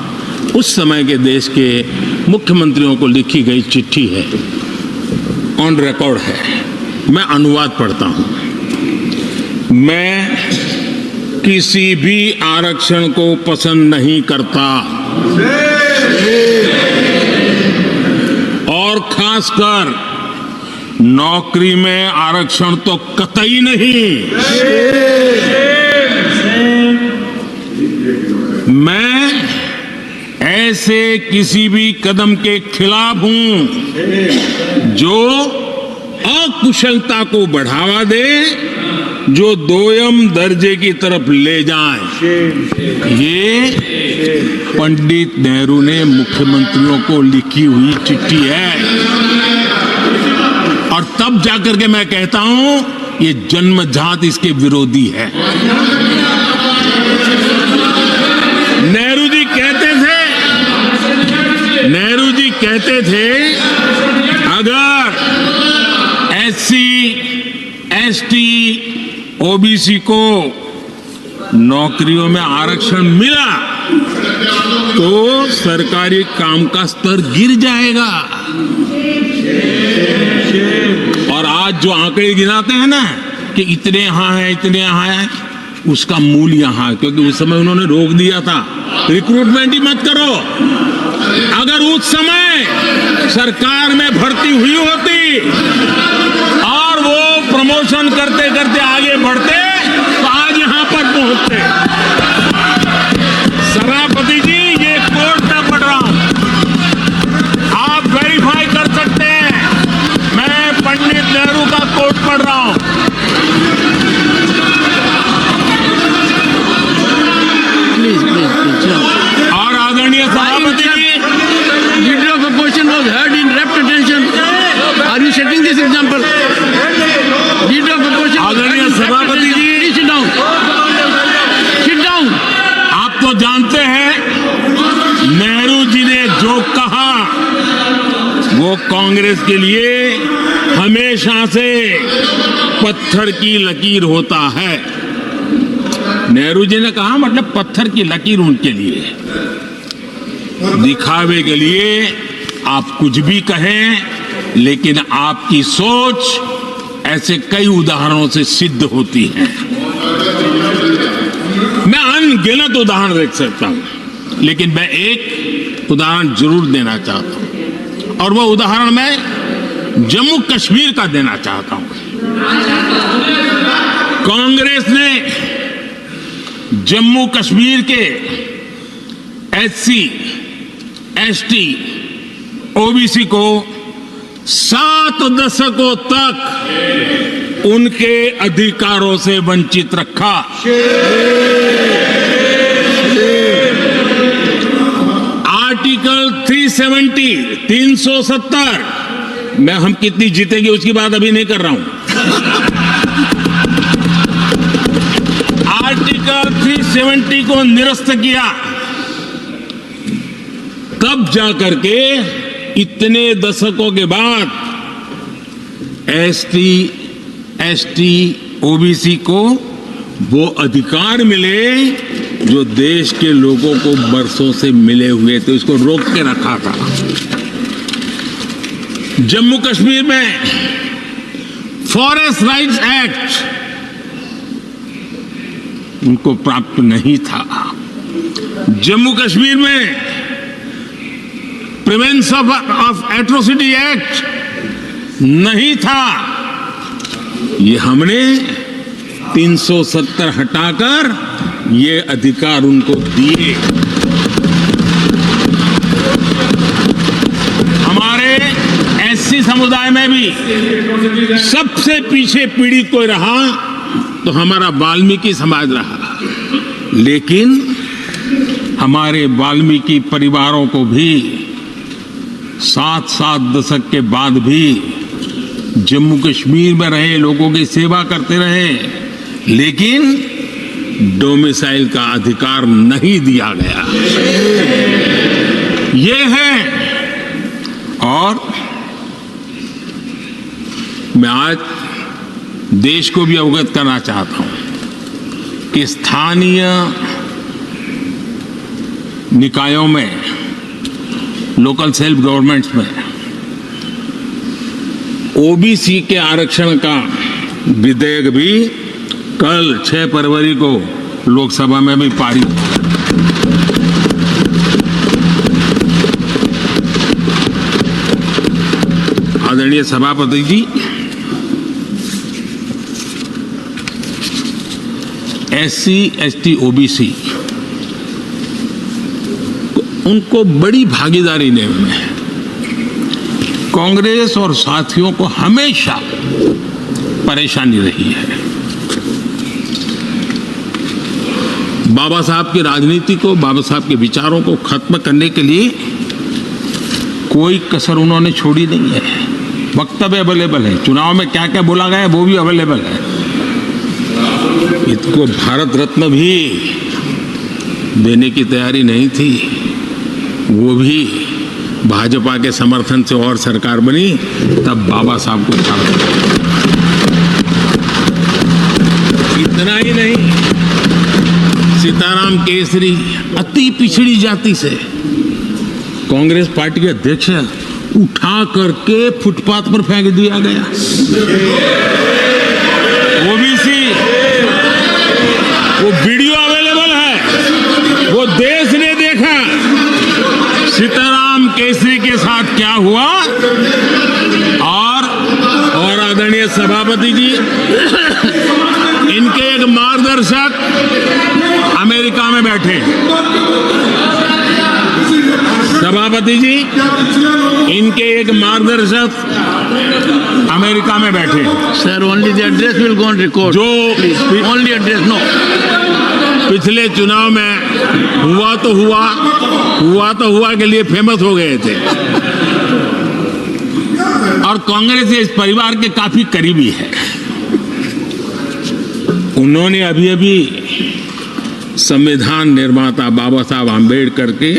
उस समय के देश के मुख्यमंत्रियों को लिखी गई चिट्ठी है, ऑन रिकॉर्ड है। मैं अनुवाद पढ़ता हूं। मैं किसी भी आरक्षण को पसंद नहीं करता, और खासकर नौकरी में आरक्षण तो कतई नहीं। मैं ऐसे किसी भी कदम के खिलाफ हूं जो अकुशलता को बढ़ावा दे, जो दोयम दर्जे की तरफ ले जाए। ये पंडित नेहरू ने मुख्यमंत्रियों को लिखी हुई चिट्ठी है। और तब जाकर के मैं कहता हूं, ये जन्मजात इसके विरोधी है। नेहरू जी कहते थे, अगर SC ST OBC को नौकरियों में आरक्षण मिला तो सरकारी काम का स्तर गिर जाएगा। और आज जो आंकड़े गिनाते हैं ना कि इतने यहां है, इतने यहां है, उसका मूल यहां है, क्योंकि उस समय उन्होंने रोक दिया था, रिक्रूटमेंट ही मत करो। अगर उस समय सरकार में भर्ती हुई होती और वो प्रमोशन करते करते आगे बढ़ते तो आज यहां पर पहुंचते। सभापति जी, ये कोर्ट में पढ़ रहा हूं, आप वेरीफाई कर सकते हैं। मैं पंडित नेहरू का कोट पढ़ रहा हूं। प्लीज। और आदरणीय सभापति जी, leader of opposition was heard in rapt attention. Are you setting this example? Leader of opposition, आदरणीय सभापति जी, सिट डाउन, सिट डाउन। आप तो जानते हैं नेहरू जी ने जो कहा वो कांग्रेस के लिए हमेशा से पत्थर की लकीर होता है। नेहरू जी ने कहा, मतलब पत्थर की लकीर उनके लिए। दिखावे के लिए आप कुछ भी कहें, लेकिन आपकी सोच ऐसे कई उदाहरणों से सिद्ध होती है। मैं अनगिनत उदाहरण देख सकता हूं, लेकिन मैं एक उदाहरण जरूर देना चाहता हूं, और वह उदाहरण मैं जम्मू कश्मीर का देना चाहता हूं। कांग्रेस ने जम्मू कश्मीर के SC ST OBC को 7 दशकों तक उनके अधिकारों से वंचित रखा। आर्टिकल 370 मैं हम कितनी जीतेंगे उसकी बात अभी नहीं कर रहा हूं। आर्टिकल 370 को निरस्त किया। तब जाकर के इतने दशकों के बाद एसटी, एसटी, ओबीसी को वो अधिकार मिले जो देश के लोगों को बरसों से मिले हुए थे, उसको रोक के रखा था। जम्मू कश्मीर में फॉरेस्ट राइट्स एक्ट उनको प्राप्त नहीं था। जम्मू कश्मीर में प्रिवेंशन ऑफ एट्रोसिटी एक्ट नहीं था। ये हमने 370 हटाकर ये अधिकार उनको दिए। हमारे एससी समुदाय में भी सबसे पीछे पीड़ित कोई रहा तो हमारा वाल्मीकि समाज रहा, लेकिन हमारे वाल्मीकि परिवारों को भी 7 दशक के बाद भी जम्मू कश्मीर में रहे लोगों की सेवा करते रहे, लेकिन डोमिसाइल का अधिकार नहीं दिया गया। ये है। और मैं आज देश को भी अवगत करना चाहता हूं कि स्थानीय निकायों में, लोकल सेल्फ गवर्नमेंट्स में ओबीसी के आरक्षण का विधेयक भी कल 6 फरवरी को लोकसभा में भी पारित हुआ। आदरणीय सभापति जी, एससी, एसटी, ओबीसी उनको बड़ी भागीदारी ने में कांग्रेस और साथियों को हमेशा परेशानी रही है। बाबा साहब की राजनीति को, बाबा साहब के विचारों को खत्म करने के लिए कोई कसर उन्होंने छोड़ी नहीं है। वक्तव्य अवेलेबल है, चुनाव में क्या क्या बोला गया है वो भी अवेलेबल है। इनको भारत रत्न भी देने की तैयारी नहीं थी, वो भी भाजपा के समर्थन से और सरकार बनी, तब बाबा साहब को छाड़ दिया। इतना ही नहीं, सीताराम केसरी अति पिछड़ी जाति से कांग्रेस पार्टी के अध्यक्ष उठा करके फुटपाथ पर फेंक दिया गया। ओबीसी, वो वीडियो अवेलेबल है, वो देश ने देखा सीताराम केसरी के साथ क्या हुआ। और आदरणीय सभापति जी, इनके एक मार्गदर्शक अमेरिका में बैठे। सभापति जी, इनके एक मार्गदर्शक अमेरिका में बैठे। Sir, only the address will go on record. जो ओनली एड्रेस, नो। पिछले चुनाव में हुआ तो हुआ के लिए फेमस हो गए थे, और कांग्रेस इस परिवार के काफी करीबी है। उन्होंने अभी संविधान निर्माता बाबा साहब आम्बेडकर के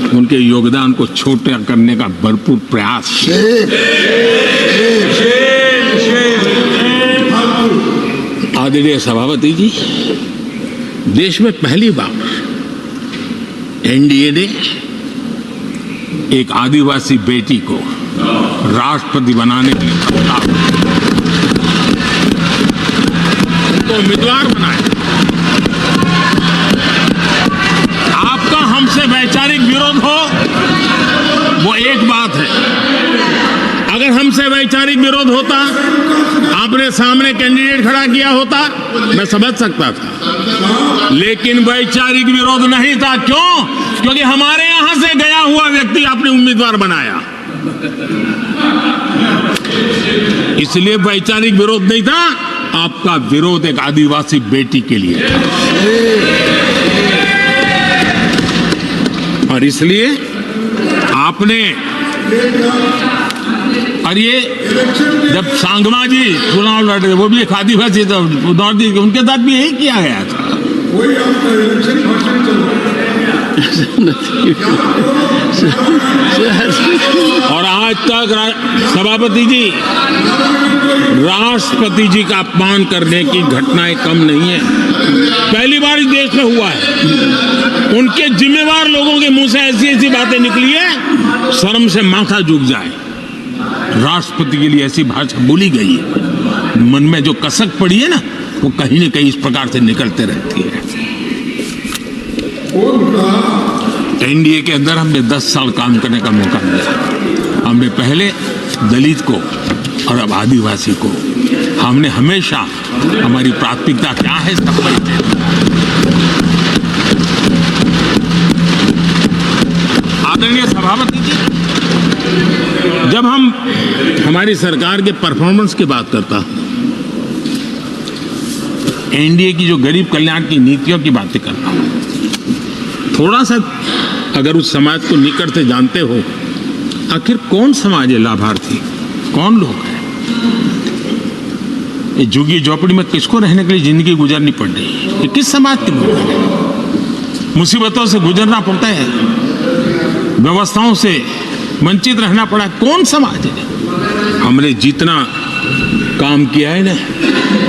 उनके योगदान को छोटा करने का भरपूर प्रयास। आदरणीय सभापति जी, देश में पहली बार एनडीए ने एक आदिवासी बेटी को राष्ट्रपति बनाने के लिए प्रस्ताव, उनको उम्मीदवार बनाया। आपका हमसे वैचारिक विरोध हो वो एक बात है, अगर हमसे वैचारिक विरोध होता, आपने सामने कैंडिडेट खड़ा किया होता, मैं समझ सकता था, लेकिन वैचारिक विरोध नहीं था। क्यों? क्योंकि हमारे यहां से गया हुआ व्यक्ति आपने उम्मीदवार बनाया, इसलिए वैचारिक विरोध नहीं था। आपका विरोध एक आदिवासी बेटी के लिए था, और इसलिए आपने, और ये जब सांगमा जी चुनाव लड़ रहे, वो भी एक आदिवासी था, उनके साथ भी यही किया गया था। और आज तक सभापति जी, राष्ट्रपति जी का अपमान करने की घटनाएं कम नहीं है। पहली बार इस देश में हुआ है। उनके जिम्मेवार लोगों के मुंह से ऐसी ऐसी बातें निकली है, शर्म से माथा झुक जाए। राष्ट्रपति के लिए ऐसी भाषा बोली गई है, मन में जो कसक पड़ी है ना, वो कहीं न कहीं इस प्रकार से निकलते रहती है। एनडीए के अंदर हमने 10 साल काम करने का मौका मिला। हमने पहले दलित को और अब आदिवासी को, हमने हमेशा हमारी प्राथमिकता क्या है सब पर। आदरणीय सभापति जी, जब हम हमारी सरकार के परफॉर्मेंस की बात करता हूं, एनडीए की जो गरीब कल्याण की नीतियों की बातें करता हूं, थोड़ा सा अगर उस समाज को निकट से जानते हो, आखिर कौन समाज है लाभार्थी, कौन लोग हैं? ये झुग्गी झोपड़ी में किसको रहने के लिए जिंदगी गुजरनी पड़ रही है? ये किस समाज के लोग हैं? मुसीबतों से गुजरना पड़ता है, व्यवस्थाओं से वंचित रहना पड़ा, कौन समाज है? हमने जितना काम किया है ना,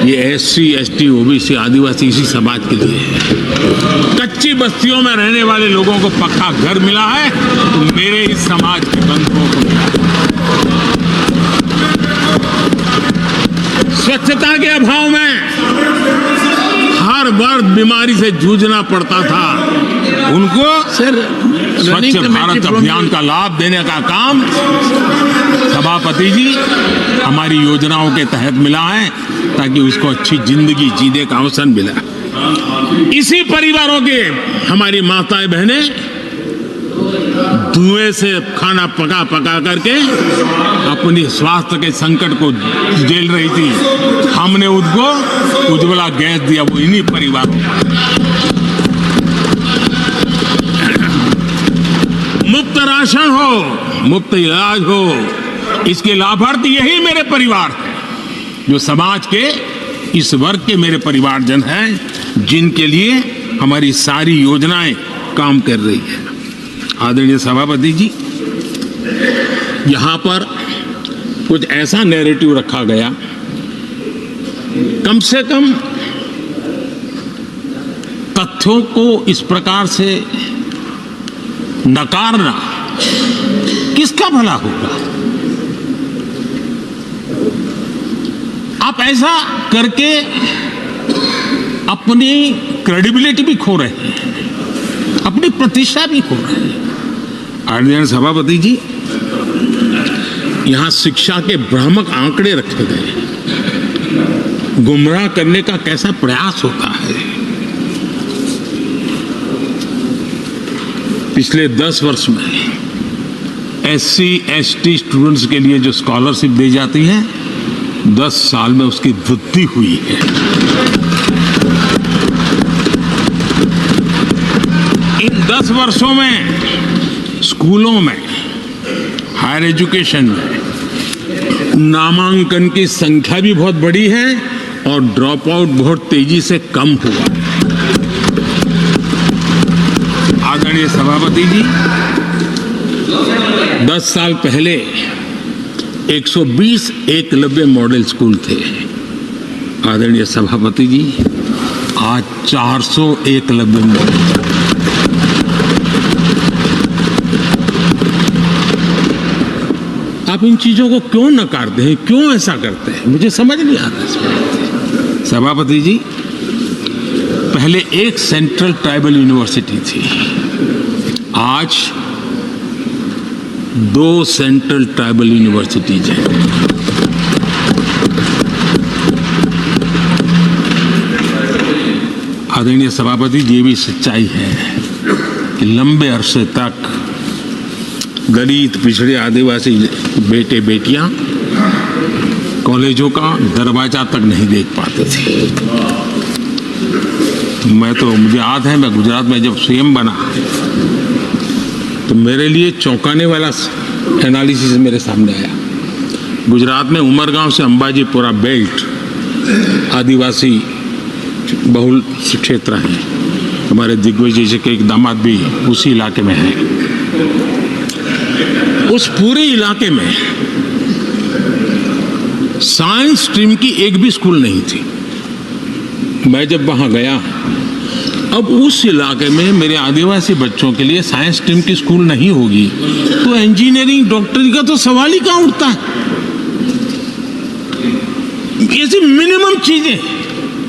ये एससी, एसटी, ओबीसी, आदिवासी इसी समाज के लिए है। कच्ची बस्तियों में रहने वाले लोगों को पक्का घर मिला है, तो मेरे इस समाज के बंधुओं को मिला है। स्वच्छता के अभाव में हर वर्ग बीमारी से जूझना पड़ता था, उनको स्वच्छ भारत अभियान का लाभ देने का काम सभापति जी हमारी योजनाओं के तहत मिला है, ताकि उसको अच्छी जिंदगी जीने का अवसर मिला। इसी परिवारों के हमारी माताएं बहनें धुएं से खाना पका पका करके अपनी स्वास्थ्य के संकट को झेल रही थी, हमने उनको उज्ज्वला गैस दिया, वो इन्हीं परिवारों को। मुफ्त राशन हो, मुफ्त इलाज हो, इसके लाभार्थी यही मेरे परिवार हैं, जो समाज के इस वर्ग के मेरे परिवारजन हैं, जिनके लिए हमारी सारी योजनाएं काम कर रही है। आदरणीय सभापति जी, यहां पर कुछ ऐसा नैरेटिव रखा गया, कम से कम तथ्यों को इस प्रकार से नकारना किसका भला होगा? आप ऐसा करके अपनी क्रेडिबिलिटी भी खो रहे हैं, अपनी प्रतिष्ठा भी खो रहे हैं। आदरणीय सभापति जी, यहां शिक्षा के भ्रामक आंकड़े रखे गए, गुमराह करने का कैसा प्रयास होता है। पिछले 10 वर्ष में एससी, एसटी स्टूडेंट्स के लिए जो स्कॉलरशिप दी जाती है, 10 साल में उसकी वृद्धि हुई है। इन 10 वर्षों में स्कूलों में, हायर एजुकेशन में नामांकन की संख्या भी बहुत बढ़ी है और ड्रॉप आउट बहुत तेजी से कम हुआ। आदरणीय सभापति जी, 10 साल पहले 120 एकलव्य मॉडल स्कूल थे। आदरणीय सभापति जी, आज 400 एकलव्य मॉडल। आप इन चीजों को क्यों नकारते हैं, क्यों ऐसा करते हैं, मुझे समझ नहीं आता। सभापति जी, पहले एक सेंट्रल ट्राइबल यूनिवर्सिटी थी, आज 2 सेंट्रल ट्राइबल यूनिवर्सिटीज हैं। आदरणीय सभापति जी, ये भी सच्चाई है कि लंबे अरसे तक दलित, पिछड़े, आदिवासी बेटे बेटियां कॉलेजों का दरवाजा तक नहीं देख पाते थे। मुझे याद है, मैं गुजरात में जब सीएम बना तो मेरे लिए चौंकाने वाला एनालिसिस मेरे सामने आया। गुजरात में उमरगांव से अंबाजीपुरा बेल्ट आदिवासी बहुल क्षेत्र है। हमारे दिग्विजय जी के एक दामाद भी उसी इलाके में हैं। उस पूरे इलाके में साइंस स्ट्रीम की एक भी स्कूल नहीं थी। मैं जब वहां गया, अब उस इलाके में मेरे आदिवासी बच्चों के लिए साइंस स्ट्रीम की स्कूल नहीं होगी तो इंजीनियरिंग डॉक्टरी का तो सवाल ही कहां उठता है। ऐसी मिनिमम चीजें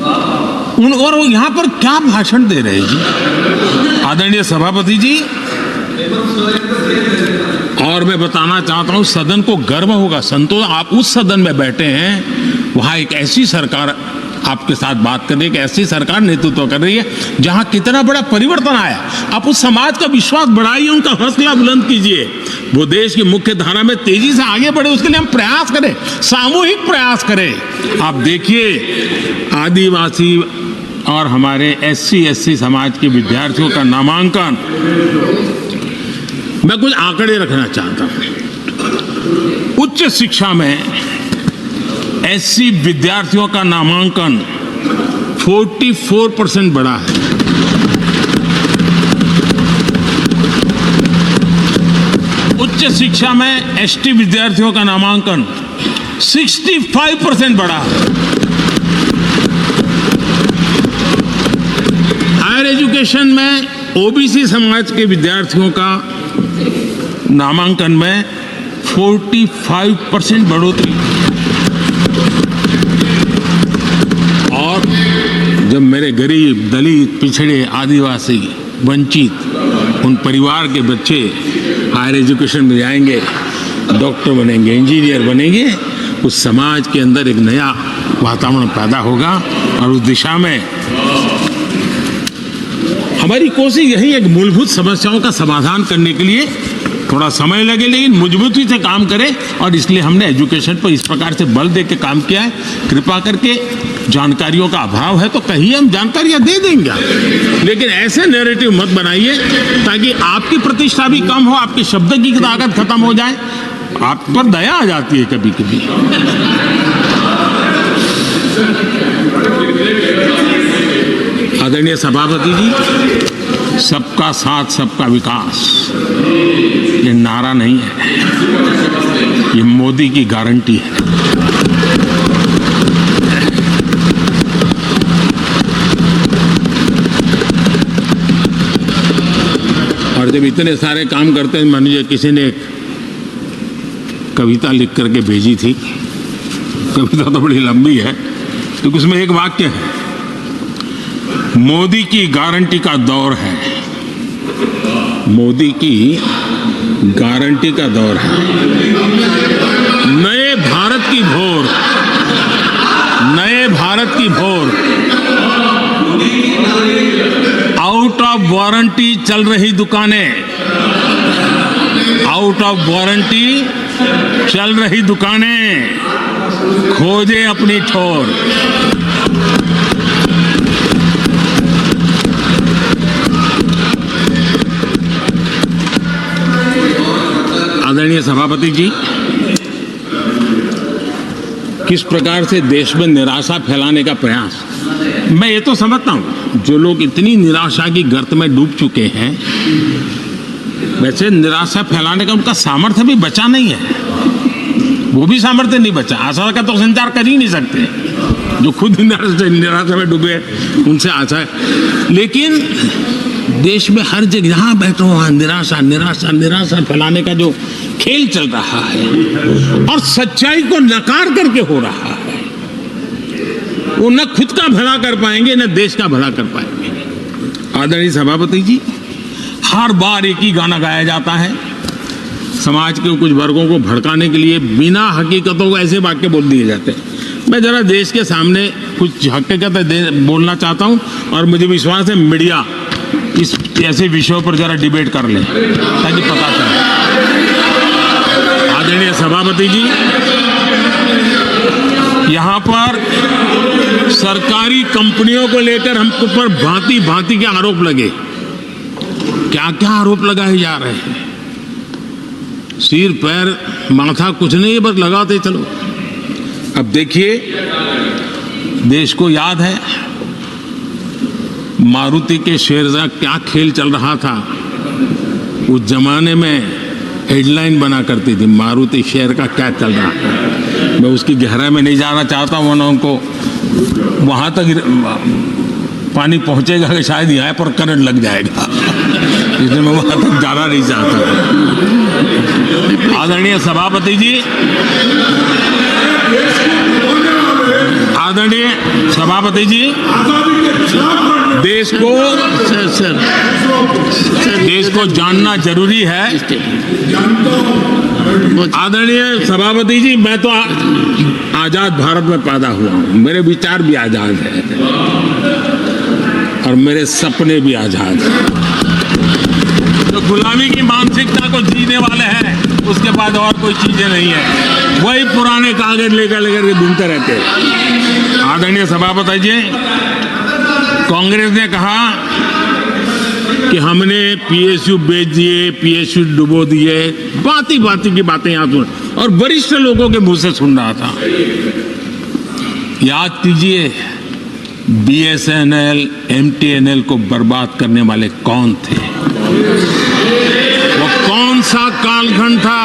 और वो यहां पर क्या भाषण दे रहे हैं जी आदरणीय सभापति जी। और मैं बताना चाहता हूं, सदन को गर्व होगा, संतोष, आप उस सदन में बैठे हैं, वहां एक ऐसी सरकार आपके साथ बात कर रही है, एक ऐसी सरकार नेतृत्व कर रही है जहां कितना बड़ा परिवर्तन आया। आप उस समाज का विश्वास बढ़ाइए, उनका हौसला बुलंद कीजिए, वो देश की मुख्य धारा में तेजी से आगे बढ़े, उसके लिए हम प्रयास करें, सामूहिक प्रयास करें। आप देखिए आदिवासी और हमारे SC/SC समाज के विद्यार्थियों का नामांकन, मैं कुछ आंकड़े रखना चाहता हूं। उच्च शिक्षा में SC विद्यार्थियों का नामांकन 44% बढ़ा है। उच्च शिक्षा में ST विद्यार्थियों का नामांकन 65% बढ़ा है। हायर एजुकेशन में OBC समाज के विद्यार्थियों का नामांकन में 45% बढ़ोतरी। और जब मेरे गरीब, दलित, पिछड़े, आदिवासी, वंचित उन परिवार के बच्चे हायर एजुकेशन में जाएंगे, डॉक्टर बनेंगे, इंजीनियर बनेंगे, उस समाज के अंदर एक नया वातावरण पैदा होगा। और उस दिशा में हमारी कोशिश यही है कि मूलभूत समस्याओं का समाधान करने के लिए थोड़ा समय लगे लेकिन मजबूती से काम करें। और इसलिए हमने एजुकेशन पर इस प्रकार से बल दे के काम किया है। कृपा करके, जानकारियों का अभाव है तो कहीं हम जानकारियां दे देंगे, लेकिन ऐसे नैरेटिव मत बनाइए ताकि आपकी प्रतिष्ठा भी कम हो, आपके शब्द की ताकत खत्म हो जाए। आप पर दया आ जाती है कभी कभी। आदरणीय सभापति जी, सबका साथ सबका विकास ये नारा नहीं है, ये मोदी की गारंटी है। और जब इतने सारे काम करते हैं, मान लीजिए किसी ने एक कविता लिख करके भेजी थी, कविता तो बड़ी लंबी है, तो उसमें एक वाक्य है, मोदी की गारंटी का दौर है, मोदी की गारंटी का दौर है, नए भारत की भोर, नए भारत की भोर, आउट ऑफ वारंटी चल रही दुकानें, आउट ऑफ वारंटी चल रही दुकानें, खोजे अपनी ठोर। आदरणीय सभापति जी, किस प्रकार से देश में निराशा फैलाने का प्रयास, मैं ये तो समझता हूं जो लोग इतनी निराशा की गर्त में डूब चुके हैं, वैसे निराशा फैलाने का उनका सामर्थ्य भी बचा नहीं है, वो भी सामर्थ्य नहीं बचा। आशा का तो संचार कर ही नहीं सकते, जो खुद निराशा में डूबे उनसे आशा है। लेकिन देश में हर जगह जहां बैठो वहां निराशा निराशा निराशा फैलाने का जो खेल चल रहा है और सच्चाई को नकार करके हो रहा है, वो न खुद का भला कर पाएंगे न देश का भला कर पाएंगे। आदरणीय सभापति जी, हर बार एक ही गाना गाया जाता है, समाज के कुछ वर्गों को भड़काने के लिए बिना हकीकतों को ऐसे वाक्य बोल दिए जाते हैं। मैं जरा देश के सामने कुछ हकीकतें बोलना चाहता हूं और मुझे विश्वास है मीडिया इस ऐसे विषयों पर जरा डिबेट कर ले ताकि पता चले। आदरणीय सभापति जी, यहाँ पर सरकारी कंपनियों को लेकर हम पर भांति भांति के आरोप लगे। क्या क्या आरोप लगाए जा रहे हैं, सिर पैर माथा कुछ नहीं है, बस लगाते चलो। अब देखिए, देश को याद है मारुति के शेयर का क्या खेल चल रहा था। उस जमाने में हेडलाइन बना करती थी, मारुति शेयर का क्या चल रहा है। मैं उसकी गहराई में नहीं जाना चाहता हूँ, वरना उनको वहाँ तक पानी पहुँचेगा कि शायद यहाँ पर करंट लग जाएगा, इसलिए मैं वहाँ तक जाना नहीं चाहता। आदरणीय सभापति जी, आदरणीय सभापति जी, देश को देश को जानना जरूरी है। आदरणीय सभापति जी, मैं तो आजाद भारत में पैदा हुआ हूँ, मेरे विचार भी आजाद हैं और मेरे सपने भी आजाद हैं। तो गुलामी की मानसिकता को जीने वाले हैं, उसके बाद और कोई चीजें नहीं है, वही पुराने कागज लेकर के घूमते रहते हैं। आदरणीय सभापति जी, कांग्रेस ने कहा कि हमने पीएसयू बेच दिए, पीएसयू डुबो दिए, बाती बाती की बातें यहाँ सुन, और वरिष्ठ लोगों के मुंह से सुन रहा था। याद कीजिए, बीएसएनएल, एमटीएनएल को बर्बाद करने वाले कौन थे? वो कौन सा कालखंड था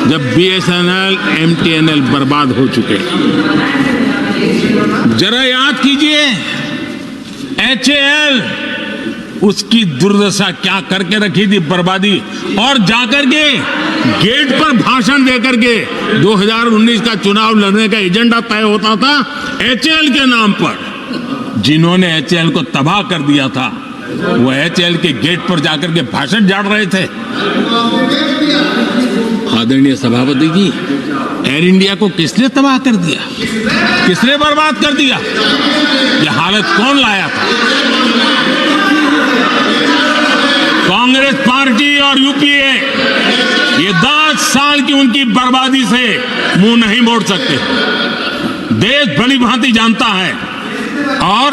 जब बीएसएनएल, एमटीएनएल बर्बाद हो चुके? जरा याद कीजिए, एचएएल, उसकी दुर्दशा क्या करके रखी थी, बर्बादी, और जाकर के गेट पर भाषण देकर के 2019 का चुनाव लड़ने का एजेंडा तय होता था एचएएल के नाम पर। जिन्होंने एचएएल को तबाह कर दिया था, वो एचएएल के गेट पर जाकर के भाषण झाड़ रहे थे। आदरणीय सभापति जी, एयर इंडिया को किसने तबाह कर दिया, किसने बर्बाद कर दिया? यह हालत कौन लाया था? कांग्रेस पार्टी और यूपीए, ये 10 साल की उनकी बर्बादी से मुंह नहीं मोड़ सकते। देश भली भांति जानता है। और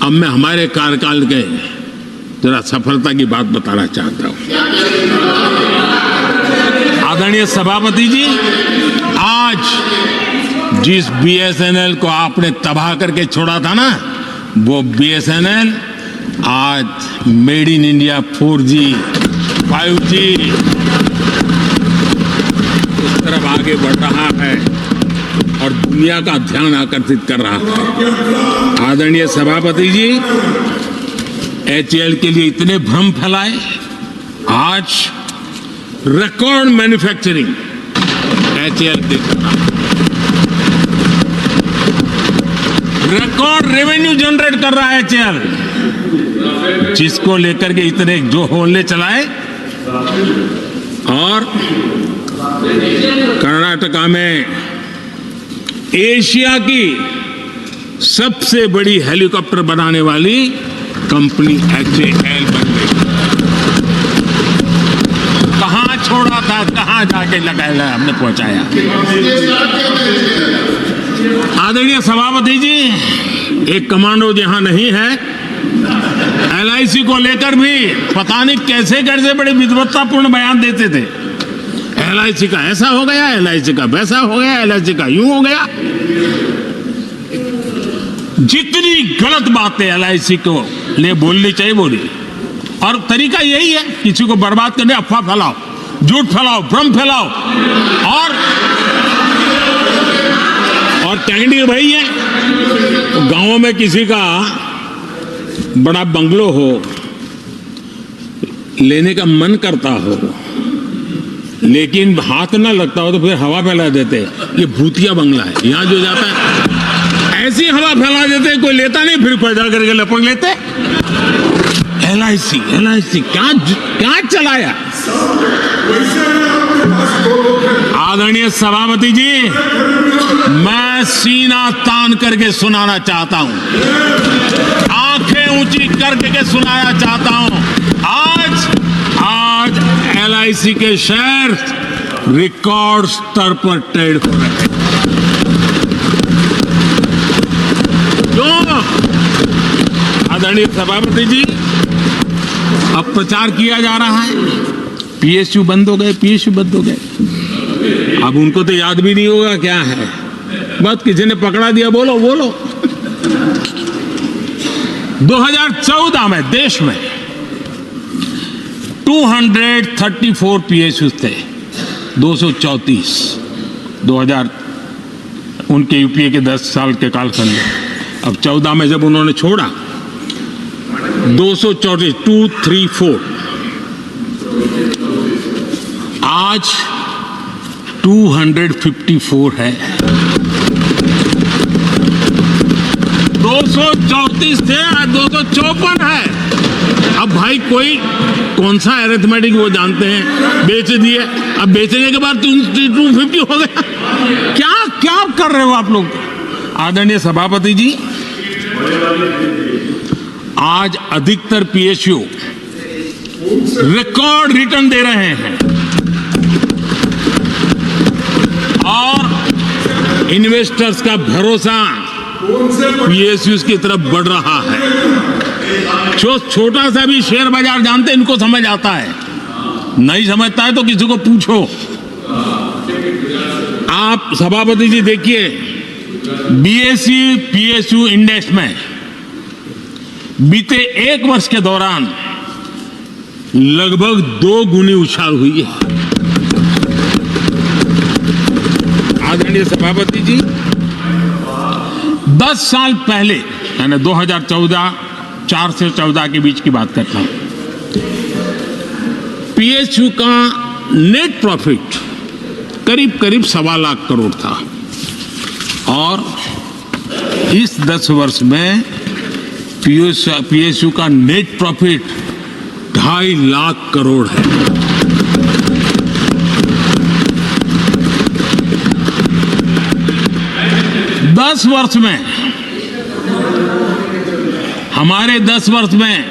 अब मैं हमारे कार्यकाल के जरा सफलता की बात बताना चाहता हूं। आदरणीय सभापति जी, आज जिस बीएसएनएल को आपने तबाह करके छोड़ा था ना, वो बीएसएनएल आज made in India 4G, 5G इस तरफ आगे बढ़ रहा है और दुनिया का ध्यान आकर्षित कर रहा है। आदरणीय सभापति जी, एचएएल के लिए इतने भ्रम फैलाए, आज रिकॉर्ड मैन्युफैक्चरिंग एचएएल के रिकॉर्ड रेवेन्यू जनरेट कर रहा है एचएएल, जिसको लेकर के इतने जो होले चलाए। और कर्नाटका में एशिया की सबसे बड़ी हेलीकॉप्टर बनाने वाली कंपनी एचएएल बन गई। कहां छोड़ा था, कहां जाके लगाया, हमने पहुंचाया। आदरणीय सभापति जी, एक कमांडो जहां नहीं है, एलआईसी को लेकर भी पता नहीं कैसे कैसे बड़े विद्वत्तापूर्ण बयान देते थे। एलआईसी का ऐसा हो गया, एलआईसी का वैसा हो गया, एलआईसी का यूं हो गया। जितनी गलत बातें एलआईसी को ले बोलनी चाहिए बोली, और तरीका यही है, किसी को बर्बाद करने, अफवाह फैलाओ, झूठ फैलाओ, भ्रम फैलाओ। और टेक्निक वही है, गांवों में किसी का बड़ा बंगलो हो, लेने का मन करता हो, लेकिन हाथ ना लगता हो, तो फिर हवा फैला देते, ये भूतिया बंगला है, यहां जो जाता है ऐसी हवा फैला देते, कोई लेता नहीं, फिर पैदा करके लपक लेते। एलआईसी, एलआईसी क्या चलाया? आदरणीय सभापति जी, मैं सीना तान करके सुनाना चाहता हूं, आंखें ऊंची करके सुनाना चाहता हूं, आज एलआईसी के शेयर रिकॉर्ड स्तर पर ट्रेड हो रहे हैं। क्यों? आदरणीय सभापति जी, अब प्रचार किया जा रहा है, पीएसयू बंद हो गए, पीएसयू बंद हो गए। अब उनको तो याद भी नहीं होगा क्या है, बस किसी ने पकड़ा दिया, बोलो बोलो। 2014 में देश में 234 PSU थे, 234 2000 उनके यूपीए के 10 साल के कालखंड में। अब 14 में जब उन्होंने छोड़ा 234 आज 254 है। 234 थे, आज 254 है। अब भाई कोई कौन सा अरिथमेटिक वो जानते हैं, बेच दिए, अब बेचने के बाद 250 हो गया। क्या क्या कर रहे हो आप लोग? आदरणीय सभापति जी, आज अधिकतर PSU रिकॉर्ड रिटर्न दे रहे हैं और इन्वेस्टर्स का भरोसा PSUs की तरफ बढ़ रहा है। जो छोटा सा भी शेयर बाजार जानते हैं, इनको समझ आता है, नहीं समझता है तो किसी को पूछो। आप सभापति जी देखिए, BSE PSU इंडेक्स में बीते 1 वर्ष के दौरान लगभग 2 गुनी उछाल हुई है। आदरणीय सभापति जी, 10 साल पहले, यानी 2014 4 से 14 के बीच की बात करता हूं, PSU का नेट प्रॉफिट करीब 1.25 लाख करोड़ था और इस 10 वर्ष में PSU का नेट प्रॉफिट 2.5 लाख करोड़ है। दस वर्ष में, हमारे 10 वर्ष में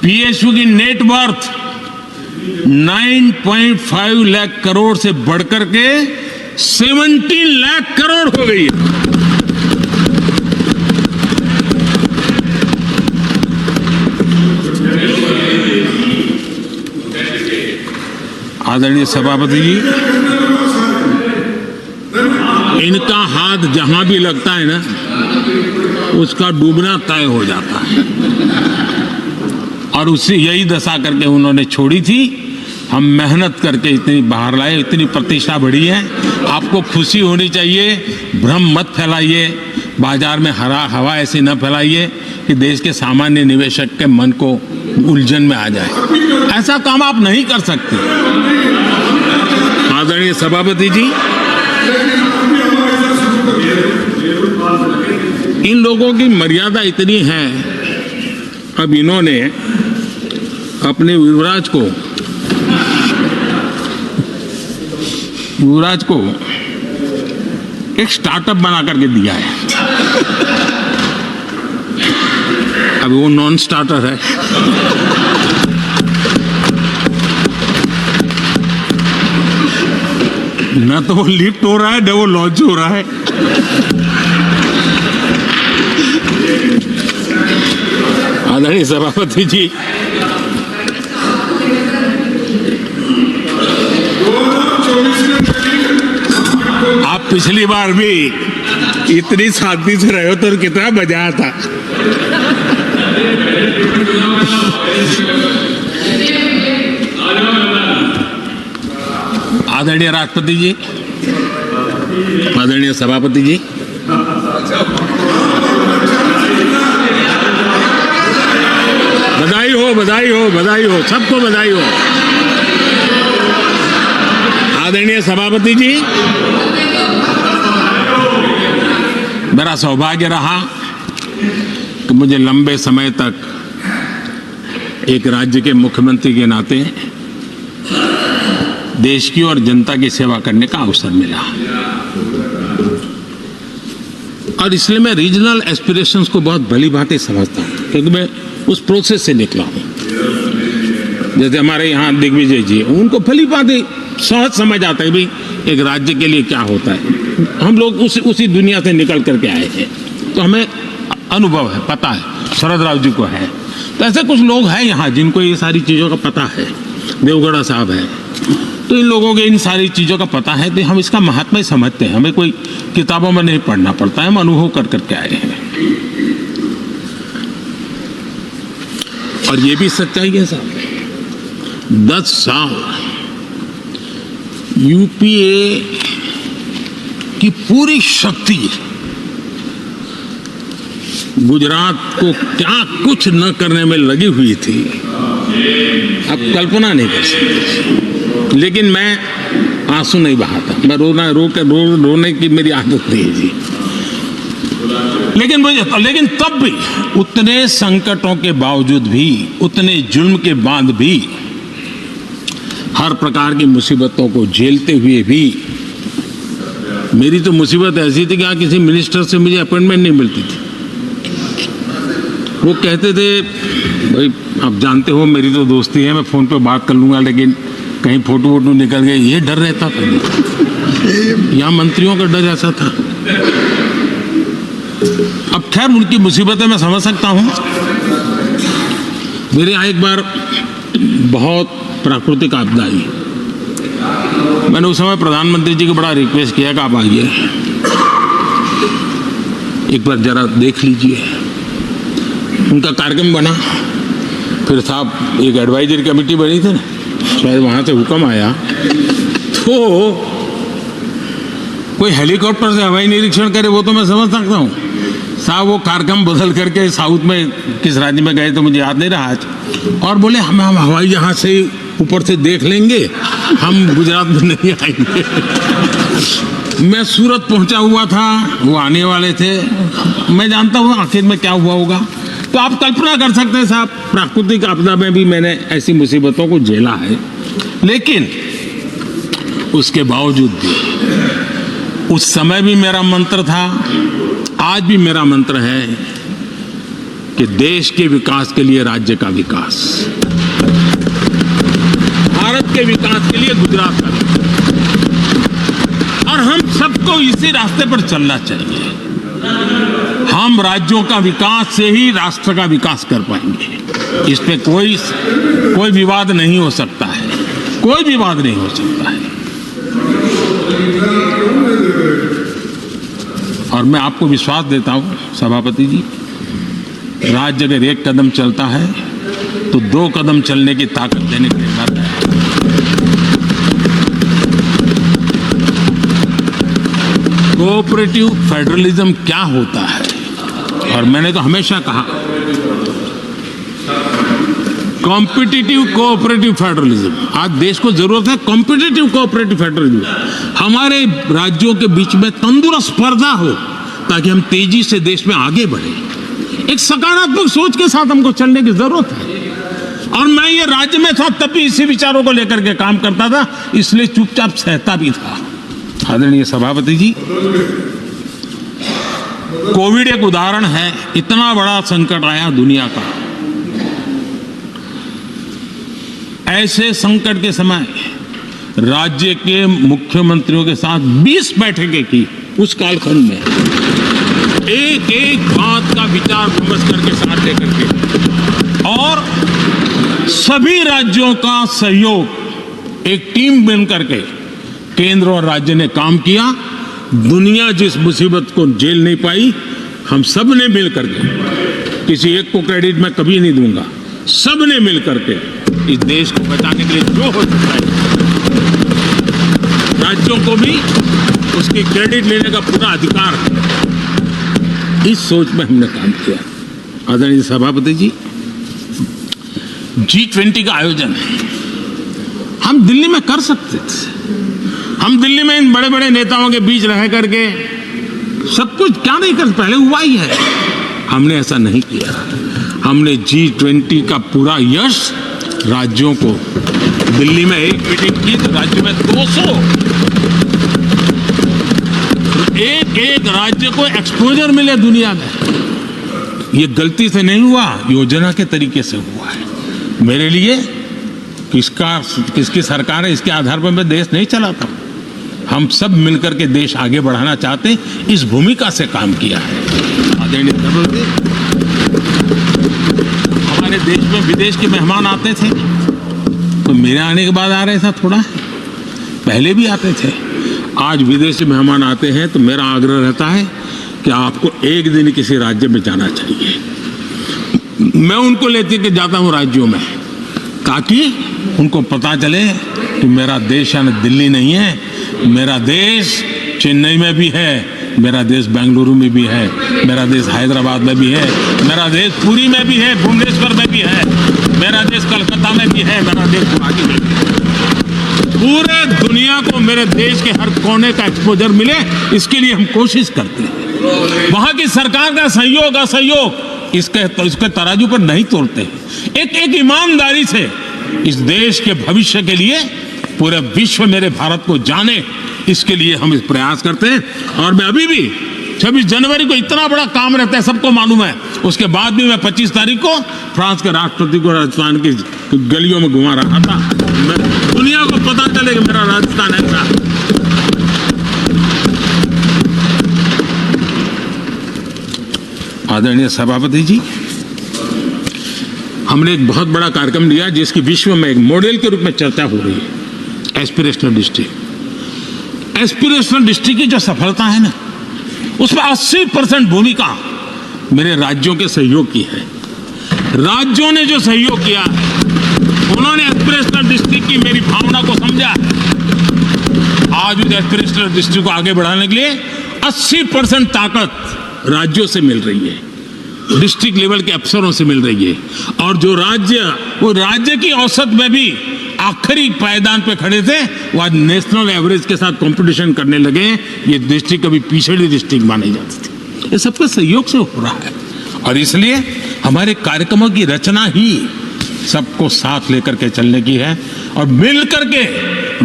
PSU की नेट वर्थ 9.5 लाख करोड़ से बढ़कर के 17 लाख करोड़ हो गई है। आदरणीय सभापति जी, इनका हाथ जहां भी लगता है ना, उसका डूबना तय हो जाता है और उससे यही दशा करके उन्होंने छोड़ी थी। हम मेहनत करके इतनी बाहर लाए, इतनी प्रतिष्ठा बढ़ी है। आपको खुशी होनी चाहिए, भ्रम मत फैलाइए, बाजार में हवा ऐसी न फैलाइए कि देश के सामान्य निवेशक के मन को उलझन में आ जाए। ऐसा काम आप नहीं कर सकते। आदरणीय सभापति जी, इन लोगों की मर्यादा इतनी है, अब इन्होंने अपने युवराज को एक स्टार्टअप बना करके दिया है। अब वो नॉन स्टार्टर है। ना तो वो लिफ्ट हो रहा है, ना वो लॉन्च हो रहा है। आदरणीय सभापति जी, आप पिछली बार भी इतनी शांति से रहे हो तो कितना मजा आता। आदरणीय राष्ट्रपति जी, आदरणीय सभापति जी, बधाई हो, बधाई हो, बधाई हो, सबको बधाई हो। आदरणीय सभापति जी, मेरा सौभाग्य रहा कि मुझे लंबे समय तक एक राज्य के मुख्यमंत्री के नाते देश की और जनता की सेवा करने का अवसर मिला और इसलिए मैं रीजनल एस्पिरेशंस को बहुत भली भांति समझता हूँ, क्योंकि मैं उस प्रोसेस से निकला हूँ। जैसे हमारे यहाँ दिग्विजय जी, उनको भली भांति सहज समझ आता है भाई एक राज्य के लिए क्या होता है। हम लोग उसी दुनिया से निकल करके आए हैं, तो हमें अनुभव है, पता है। शरद राव जी को है, तो ऐसे कुछ लोग हैं यहाँ जिनको ये सारी चीज़ों का पता है। देवगढ़ा साहब है, तो इन लोगों के इन सारी चीज़ों का पता है, तो हम इसका महात्मा ही समझते हैं। हमें कोई किताबों में नहीं पढ़ना पड़ता है, हम अनुभव कर करके आए हैं। और ये भी सच्चाई है साहब, 10 साल यूपीए की पूरी शक्ति गुजरात को क्या कुछ न करने में लगी हुई थी, आप कल्पना नहीं कर सकते। लेकिन मैं आंसू नहीं बहाता, मैं रोने की मेरी आदत नहीं है जी। लेकिन तब भी उतने संकटों के बावजूद भी, उतने जुल्म के बाद भी, हर प्रकार की मुसीबतों को झेलते हुए भी, मेरी तो मुसीबत ऐसी थी कि यहाँ किसी मिनिस्टर से मुझे अपॉइंटमेंट नहीं मिलती थी। वो कहते थे भाई आप जानते हो मेरी तो दोस्ती है, मैं फ़ोन पे बात कर लूँगा, लेकिन कहीं फोटो वोटो निकल गए, ये डर रहता था। यहाँ मंत्रियों का डर ऐसा था। अब खैर उनकी मुसीबतें मैं समझ सकता हूँ। मेरे यहाँ एक बार बहुत प्राकृतिक आपदा आई, मैंने उस समय प्रधानमंत्री जी को बड़ा रिक्वेस्ट किया कि आप आइए, एक बार जरा देख लीजिए। उनका कार्यक्रम बना, फिर साहब एक एडवाइजरी कमेटी बनी थी ना, शायद वहाँ से हुक्म आया, तो कोई हेलीकॉप्टर से हवाई निरीक्षण करे वो तो मैं समझ सकता हूँ साहब। वो कार्यक्रम बदल करके साउथ में किस राज्य में गए तो मुझे याद नहीं रहा आज, और बोले हम हवाई जहाज से ऊपर से देख लेंगे, हम गुजरात में नहीं आएंगे। मैं सूरत पहुंचा हुआ था, वो आने वाले थे, मैं जानता हूँ आखिर में क्या हुआ होगा। तो आप कल्पना कर सकते हैं साहब, प्राकृतिक आपदा में भी मैंने ऐसी मुसीबतों को झेला है, लेकिन उसके बावजूद भी उस समय भी मेरा मंत्र था, आज भी मेरा मंत्र है कि देश के विकास के लिए राज्य का विकास, भारत के विकास के लिए गुजरात का विकास, और हम सबको इसी रास्ते पर चलना चाहिए। हम राज्यों का विकास से ही राष्ट्र का विकास कर पाएंगे। इस पे कोई विवाद नहीं हो सकता है, कोई विवाद नहीं हो सकता है। और मैं आपको विश्वास देता हूं सभापति जी, राज्य अगर एक कदम चलता है तो 2 कदम चलने की ताकत देने के लिए मर है। कोऑपरेटिव फेडरलिज्म क्या होता है, और मैंने तो हमेशा कहा कॉम्पिटिटिव कोऑपरेटिव फेडरलिज्म। आज देश को जरूरत है कॉम्पिटिटिव कोऑपरेटिव फेडरलिज्म। हमारे राज्यों के बीच में तंदुरुस्त स्पर्धा हो ताकि हम तेजी से देश में आगे बढ़े। एक सकारात्मक सोच के साथ हमको चलने की जरूरत है। और मैं ये राज्य में था तब भी इसी विचारों को लेकर के काम करता था, इसलिए चुपचाप सहता भी था। आदरणीय सभापति जी, कोविड एक उदाहरण है, इतना बड़ा संकट आया दुनिया का। ऐसे संकट के समय राज्य के मुख्यमंत्रियों के साथ 20 बैठकें की उस कालखंड में, एक एक बात का विचार विमर्श करके साथ लेकर के, और सभी राज्यों का सहयोग, एक टीम बन करके केंद्र और राज्य ने काम किया। दुनिया जिस मुसीबत को झेल नहीं पाई, हम सब ने मिल करके, किसी एक को क्रेडिट मैं कभी नहीं दूंगा, सब ने मिल करके इस देश को बचाने के लिए जो हो सकता है, राज्यों को भी उसकी क्रेडिट लेने का पूरा अधिकार है। इस सोच में हमने काम किया। आदरणीय सभापति जी, G20 का आयोजन हम दिल्ली में कर सकते थे। हम दिल्ली में इन बड़े बड़े नेताओं के बीच रह करके सब कुछ क्या नहीं कर, पहले हुआ ही है। हमने ऐसा नहीं किया। हमने G20 का पूरा यश राज्यों को, दिल्ली में एक मीटिंग की तो राज्य में 200, एक एक राज्य को एक्सपोजर मिले दुनिया में। ये गलती से नहीं हुआ, योजना के तरीके से हुआ है। मेरे लिए किसकी सरकार है इसके आधार पर मैं देश नहीं चलाता। हम सब मिलकर के देश आगे बढ़ाना चाहते हैं, इस भूमिका से काम किया है। आदरणीय सभापति, हमारे देश में विदेश के मेहमान आते थे तो मेरे आने के बाद आ रहे थे थोड़ा, पहले भी आते थे। आज विदेशी मेहमान आते हैं तो मेरा आग्रह रहता है कि आपको एक दिन किसी राज्य में जाना चाहिए। मैं उनको लेते के जाता हूँ राज्यों में, ताकि उनको पता चले कि मेरा देश यानी दिल्ली नहीं है, मेरा देश चेन्नई में भी है, मेरा देश बेंगलुरु में भी है, मेरा देश हैदराबाद में भी है, मेरा देश पुरी में भी है, भुवनेश्वर में भी है, मेरा देश कलकत्ता में भी है, मेरा देश गुवाहाटी में भी है। पूरे दुनिया को मेरे देश के हर कोने का एक्सपोजर मिले, इसके लिए हम कोशिश करते हैं। वहां की सरकार का सहयोग असहयोग इसके तराजू पर नहीं तोड़ते। एक ईमानदारी से इस देश के भविष्य के लिए पूरे विश्व मेरे भारत को जाने, इसके लिए हम इस प्रयास करते हैं। और मैं अभी भी 26 जनवरी को इतना बड़ा काम रहता है, सबको मालूम है। उसके बाद भी मैं 25 तारीख को फ्रांस के राष्ट्रपति को राजस्थान की गलियों में घुमा रहा था। दुनिया को पता चले कि मेरा राजस्थान ऐसा। आदरणीय सभापति जी, हमने एक बहुत बड़ा कार्यक्रम लिया जिसकी विश्व में एक मॉडल के रूप में चर्चा हो रही है, एस्पिरेशनल डिस्ट्रिक्ट। एस्पिरेशनल डिस्ट्रिक्ट की जो सफलता है ना, उसमें 80% भूमिका मेरे राज्यों के सहयोग की है। राज्यों ने जो सहयोग किया है, उन्होंने एस्पिरेशनल डिस्ट्रिक्ट की मेरी भावना को समझा। आज उस एस्पिरेशनल डिस्ट्रिक्ट को आगे बढ़ाने के लिए 80% ताकत राज्यों से मिल रही है, डिस्ट्रिक्ट लेवल के अफसरों से मिल रही है। और जो राज्य, वो राज्य की औसत में भी आखिरी पायदान पे खड़े थे, वो आज नेशनल एवरेज के साथ कंपटीशन करने लगे। ये डिस्ट्रिक्ट कभी पिछड़ी डिस्ट्रिक्ट मानी जाती थी। ये सबका सहयोग से हो रहा है, और इसलिए हमारे कार्यक्रमों की रचना ही सबको साथ लेकर के चलने की है और मिल करके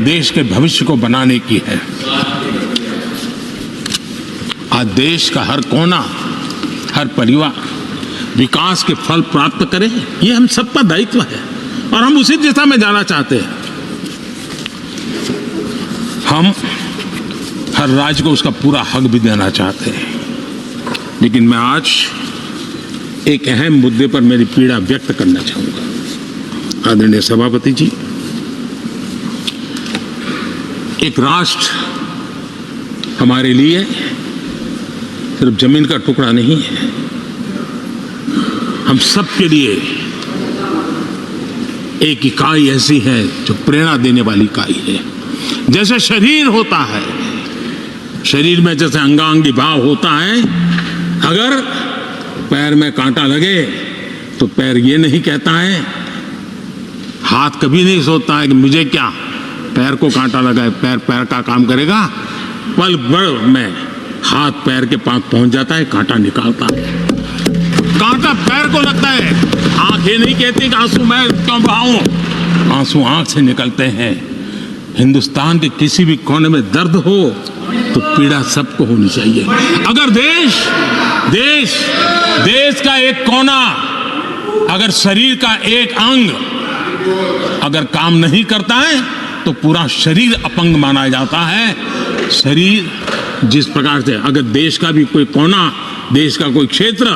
देश के भविष्य को बनाने की है। आज देश का हर कोना, हर परिवार विकास के फल प्राप्त करे, ये हम सबका दायित्व है और हम उसी दिशा में जाना चाहते हैं। हम हर राज्य को उसका पूरा हक भी देना चाहते हैं। लेकिन मैं आज एक अहम मुद्दे पर मेरी पीड़ा व्यक्त करना चाहूंगा। आदरणीय सभापति जी, एक राष्ट्र हमारे लिए सिर्फ जमीन का टुकड़ा नहीं है, हम सबके लिए एक इकाई ऐसी है जो प्रेरणा देने वाली इकाई है। जैसे शरीर होता है, शरीर में जैसे अंगांगी भाव होता है, अगर पैर में कांटा लगे तो पैर ये नहीं कहता है, हाथ कभी नहीं सोचता है कि मुझे क्या, पैर को कांटा लगा है, पैर पैर का काम करेगा। पल भर में हाथ पैर के पास पहुंच जाता है, कांटा निकालता है। कांटा पैर को लगता है, आंख ये नहीं कहती कि आंसू मैं क्यों बहाऊं, आंसू आंख से निकलते हैं। हिंदुस्तान के किसी भी कोने में दर्द हो तो पीड़ा सबको होनी चाहिए। अगर देश का एक कोना, अगर शरीर का एक अंग अगर काम नहीं करता है तो पूरा शरीर अपंग माना जाता है। शरीर जिस प्रकार से, अगर देश का भी कोई कोना, देश का कोई क्षेत्र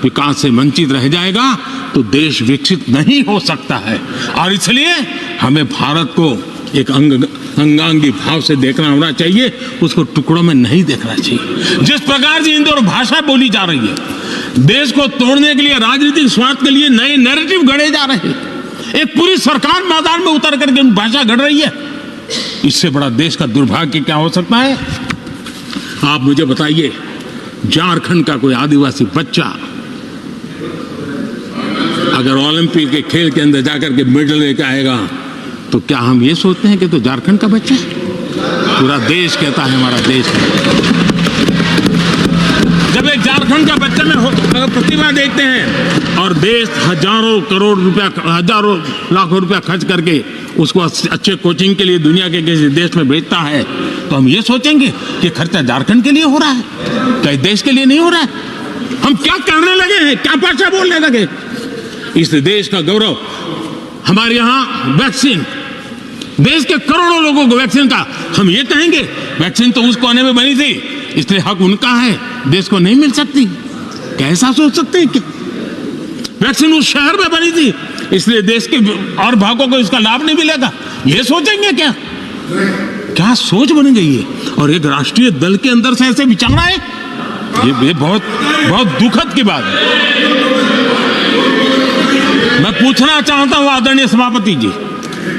विकास से वंचित रह जाएगा तो देश विकसित नहीं हो सकता है। और इसलिए हमें भारत को एक अंगांगी भाव से देखना होना चाहिए, उसको टुकड़ों में नहीं देखना चाहिए। जिस प्रकार से हिंदी और भाषा बोली जा रही है, देश को तोड़ने के लिए, राजनीतिक स्वार्थ के लिए नए नैरेटिव गढ़े जा रहे हैं। एक पूरी सरकार मैदान में उतर करके भाषा गढ़ रही है। इससे बड़ा देश का दुर्भाग्य क्या हो सकता है? आप मुझे बताइए, झारखंड का कोई आदिवासी बच्चा अगर ओलंपिक के खेल के अंदर जाकर के मेडल लेकर आएगा तो क्या हम ये सोचते हैं कि तो झारखंड का बच्चा है? पूरा देश कहता है हमारा देश है। जब एक झारखंड का बच्चे में अगर प्रतिभा देखते हैं और देश हजारों करोड़ रुपया, हजारों लाखों रुपया खर्च करके उसको अच्छे कोचिंग के लिए दुनिया के किसी देश में भेजता है, तो हम ये सोचेंगे कि खर्चा झारखंड के लिए हो रहा है, क्या देश के लिए नहीं हो रहा है? हम क्या करने लगे हैं, क्या भाषा बोलने लगे? इस देश का गौरव, हमारे यहाँ वैक्सीन, देश के करोड़ों लोगों को वैक्सीन का, हम ये कहेंगे वैक्सीन तो उस कोने में बनी थी इसलिए हक उनका है, देश को नहीं मिल सकती? कैसा सोच सकते हैं? क्या वैक्सीन उस शहर में बनी थी इसलिए देश के और भागों को इसका लाभ नहीं मिलेगा, ये सोचेंगे क्या? क्या सोच बन गई है। और एक राष्ट्रीय दल के अंदर से ऐसे विचार आए, ये बहुत बहुत दुखद की बात है। मैं पूछना चाहता हूं आदरणीय सभापति जी,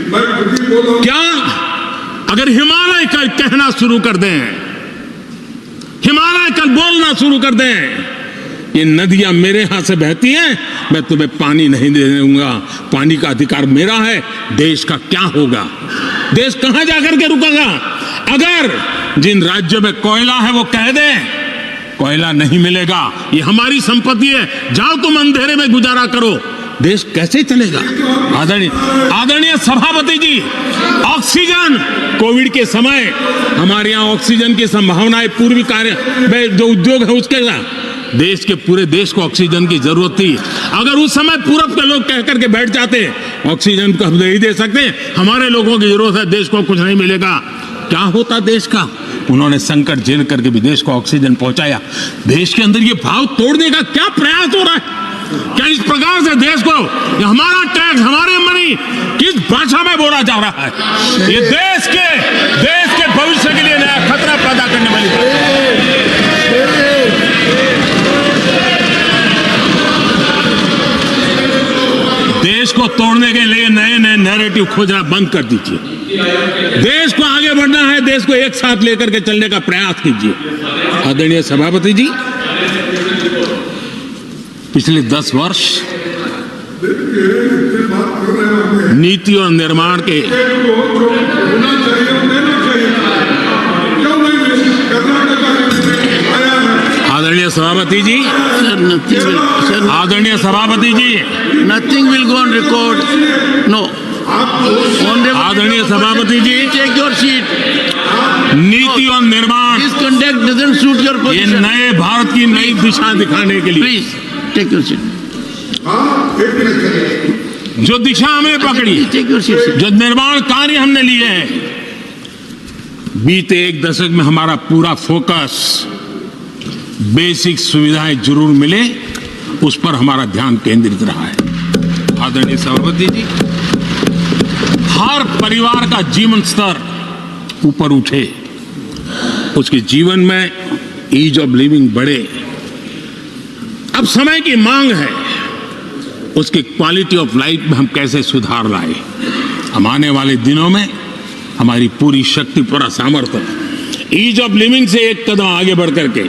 क्या अगर हिमालय कल कहना शुरू कर दें, हिमालय कल बोलना शुरू कर दें, ये नदियां मेरे हाथ से बहती हैं, मैं तुम्हें पानी नहीं दे दूंगा, पानी का अधिकार मेरा है, देश का क्या होगा? देश कहां जाकर के रुकेगा? अगर जिन राज्यों में कोयला है वो कह दें कोयला नहीं मिलेगा, ये हमारी संपत्ति है, जाओ तुम अंधेरे में गुजारा करो, देश कैसे चलेगा? आदरणीय सभापति जी, ऑक्सीजन, कोविड के समय हमारे यहाँ ऑक्सीजन की संभावनाएं पूर्वी कार्य में जो उद्योग है उसके देश के पूरे देश को ऑक्सीजन की जरूरत थी। अगर उस समय पूरब के लोग कह करके बैठ जाते ऑक्सीजन को हम नहीं दे सकते, हमारे लोगों की जरूरत है, देश को कुछ नहीं मिलेगा, क्या होता देश का? उन्होंने संकट झेल करके भी देश को ऑक्सीजन पहुंचाया। देश के अंदर ये भाव तोड़ने का क्या प्रयास हो रहा है? क्या इस प्रकार से देश को हमारा टैक्स, हमारे मनी किस भाषा में बोला जा रहा है? ये देश के भविष्य के लिए नया खतरा पैदा करने वाली बात है। देश को तोड़ने के लिए नए नए नैरेटिव खोजना बंद कर दीजिए। देश को आगे बढ़ना है, देश को एक साथ लेकर के चलने का प्रयास कीजिए। आदरणीय सभापति जी, पिछले 10 वर्ष नीति और निर्माण के आदरणीय सभापति जी, आदरणीय सभापति जी, Nothing will go on record. No. आदरणीय सभापति जी, Take your seat. नीति और निर्माण, This conduct doesn't suit your ये position. नए भारत की नई दिशा दिखाने के लिए Please take your seat. जो दिशा हमने पकड़ी, Please take your seat. जो निर्माण कार्य हमने लिए हैं, बीते 1 दशक में हमारा पूरा फोकस बेसिक सुविधाएं जरूर मिले उस पर हमारा ध्यान केंद्रित रहा है। आदरणीय सभापति जी, हर परिवार का जीवन स्तर ऊपर उठे, उसके जीवन में ईज ऑफ लिविंग बढ़े। अब समय की मांग है उसकी क्वालिटी ऑफ लाइफ में हम कैसे सुधार लाए। हम आने वाले दिनों में हमारी पूरी शक्ति, पूरा सामर्थ्य ईज ऑफ लिविंग से एक कदम आगे बढ़ करके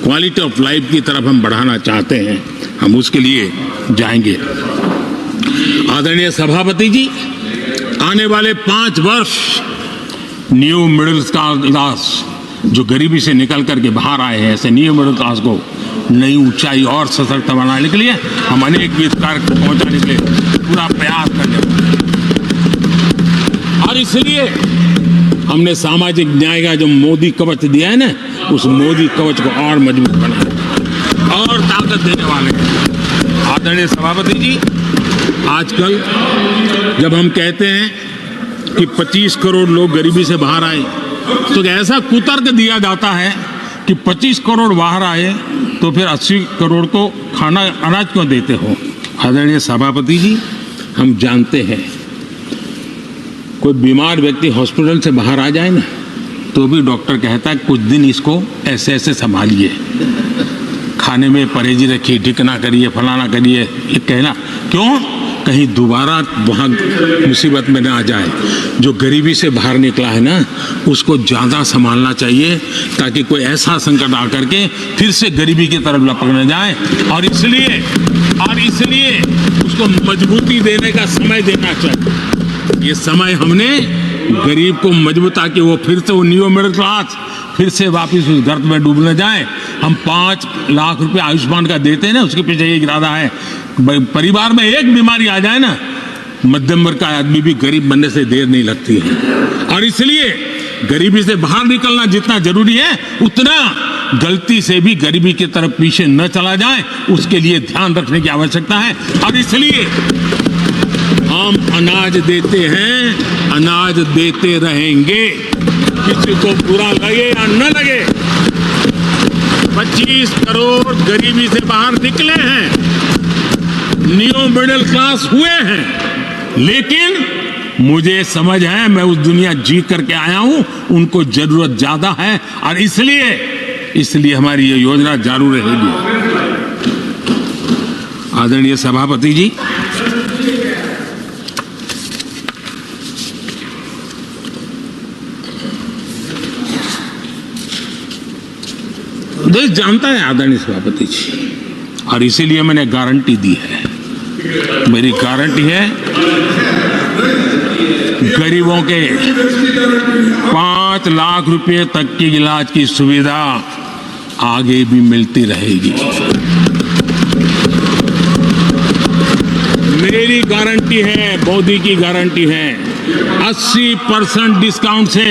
क्वालिटी ऑफ लाइफ की तरफ हम बढ़ाना चाहते हैं, हम उसके लिए जाएंगे। आदरणीय सभापति जी, आने वाले 5 वर्ष न्यू मिडिल क्लास जो गरीबी से निकल करके बाहर आए हैं, ऐसे न्यू मिडिल क्लास को नई ऊंचाई और सशक्त बनाने के लिए हम अनेक कार्य पहुंचाने के लिए पूरा प्रयास करेंगे। और इसलिए हमने सामाजिक न्याय का जो मोदी कवच दिया है ना, उस मोदी कवच को और मजबूत बनाए और ताकत देने वाले हैं। आदरणीय सभापति जी, आजकल जब हम कहते हैं कि 25 करोड़ लोग गरीबी से बाहर आए, तो ऐसा कुतर्क दिया जाता है कि 25 करोड़ बाहर आए तो फिर 80 करोड़ को खाना अनाज क्यों देते हो? आदरणीय सभापति जी, हम जानते हैं कोई बीमार व्यक्ति हॉस्पिटल से बाहर आ जाए ना, तो भी डॉक्टर कहता है कुछ दिन इसको ऐसे ऐसे संभालिए, खाने में परहेजी रखिए, ढिकना करिए, फलाना करिए, ये कहना क्यों? कहीं दोबारा वहाँ मुसीबत में ना आ जाए। जो गरीबी से बाहर निकला है ना, उसको ज़्यादा संभालना चाहिए ताकि कोई ऐसा संकट आकर के फिर से गरीबी की तरफ लपक न जाए। और इसलिए उसको मजबूती देने का समय देना चाहिए। ये समय हमने गरीब को मजबूत, ताकि वो फिर से वो न्यू मिडिल क्लास फिर से वापस उस गर्त में डूब न जाए। हम 5 लाख रुपए आयुष्मान का देते हैं ना, उसके पीछे एक इरादा है, परिवार में एक बीमारी आ जाए ना, मध्यम वर्ग का आदमी भी गरीब बनने से देर नहीं लगती है। और इसलिए गरीबी से बाहर निकलना जितना जरूरी है, उतना गलती से भी गरीबी की तरफ पीछे न चला जाए, उसके लिए ध्यान रखने की आवश्यकता है। और इसलिए हम अनाज देते हैं, अनाज देते रहेंगे, किसी को बुरा लगे या न लगे। 25 करोड़ गरीबी से बाहर निकले हैं, न्यू मिडिल क्लास हुए हैं, लेकिन मुझे समझ है, मैं उस दुनिया जी करके आया हूं, उनको जरूरत ज्यादा है और इसलिए हमारी ये योजना जारी रहेगी। आदरणीय सभापति जी, देश जानता है आदरणीय सभापति जी, और इसीलिए मैंने गारंटी दी है। मेरी गारंटी है गरीबों के 5 लाख रुपए तक की इलाज की सुविधा आगे भी मिलती रहेगी। मेरी गारंटी है, मोदी की गारंटी है, 80% डिस्काउंट से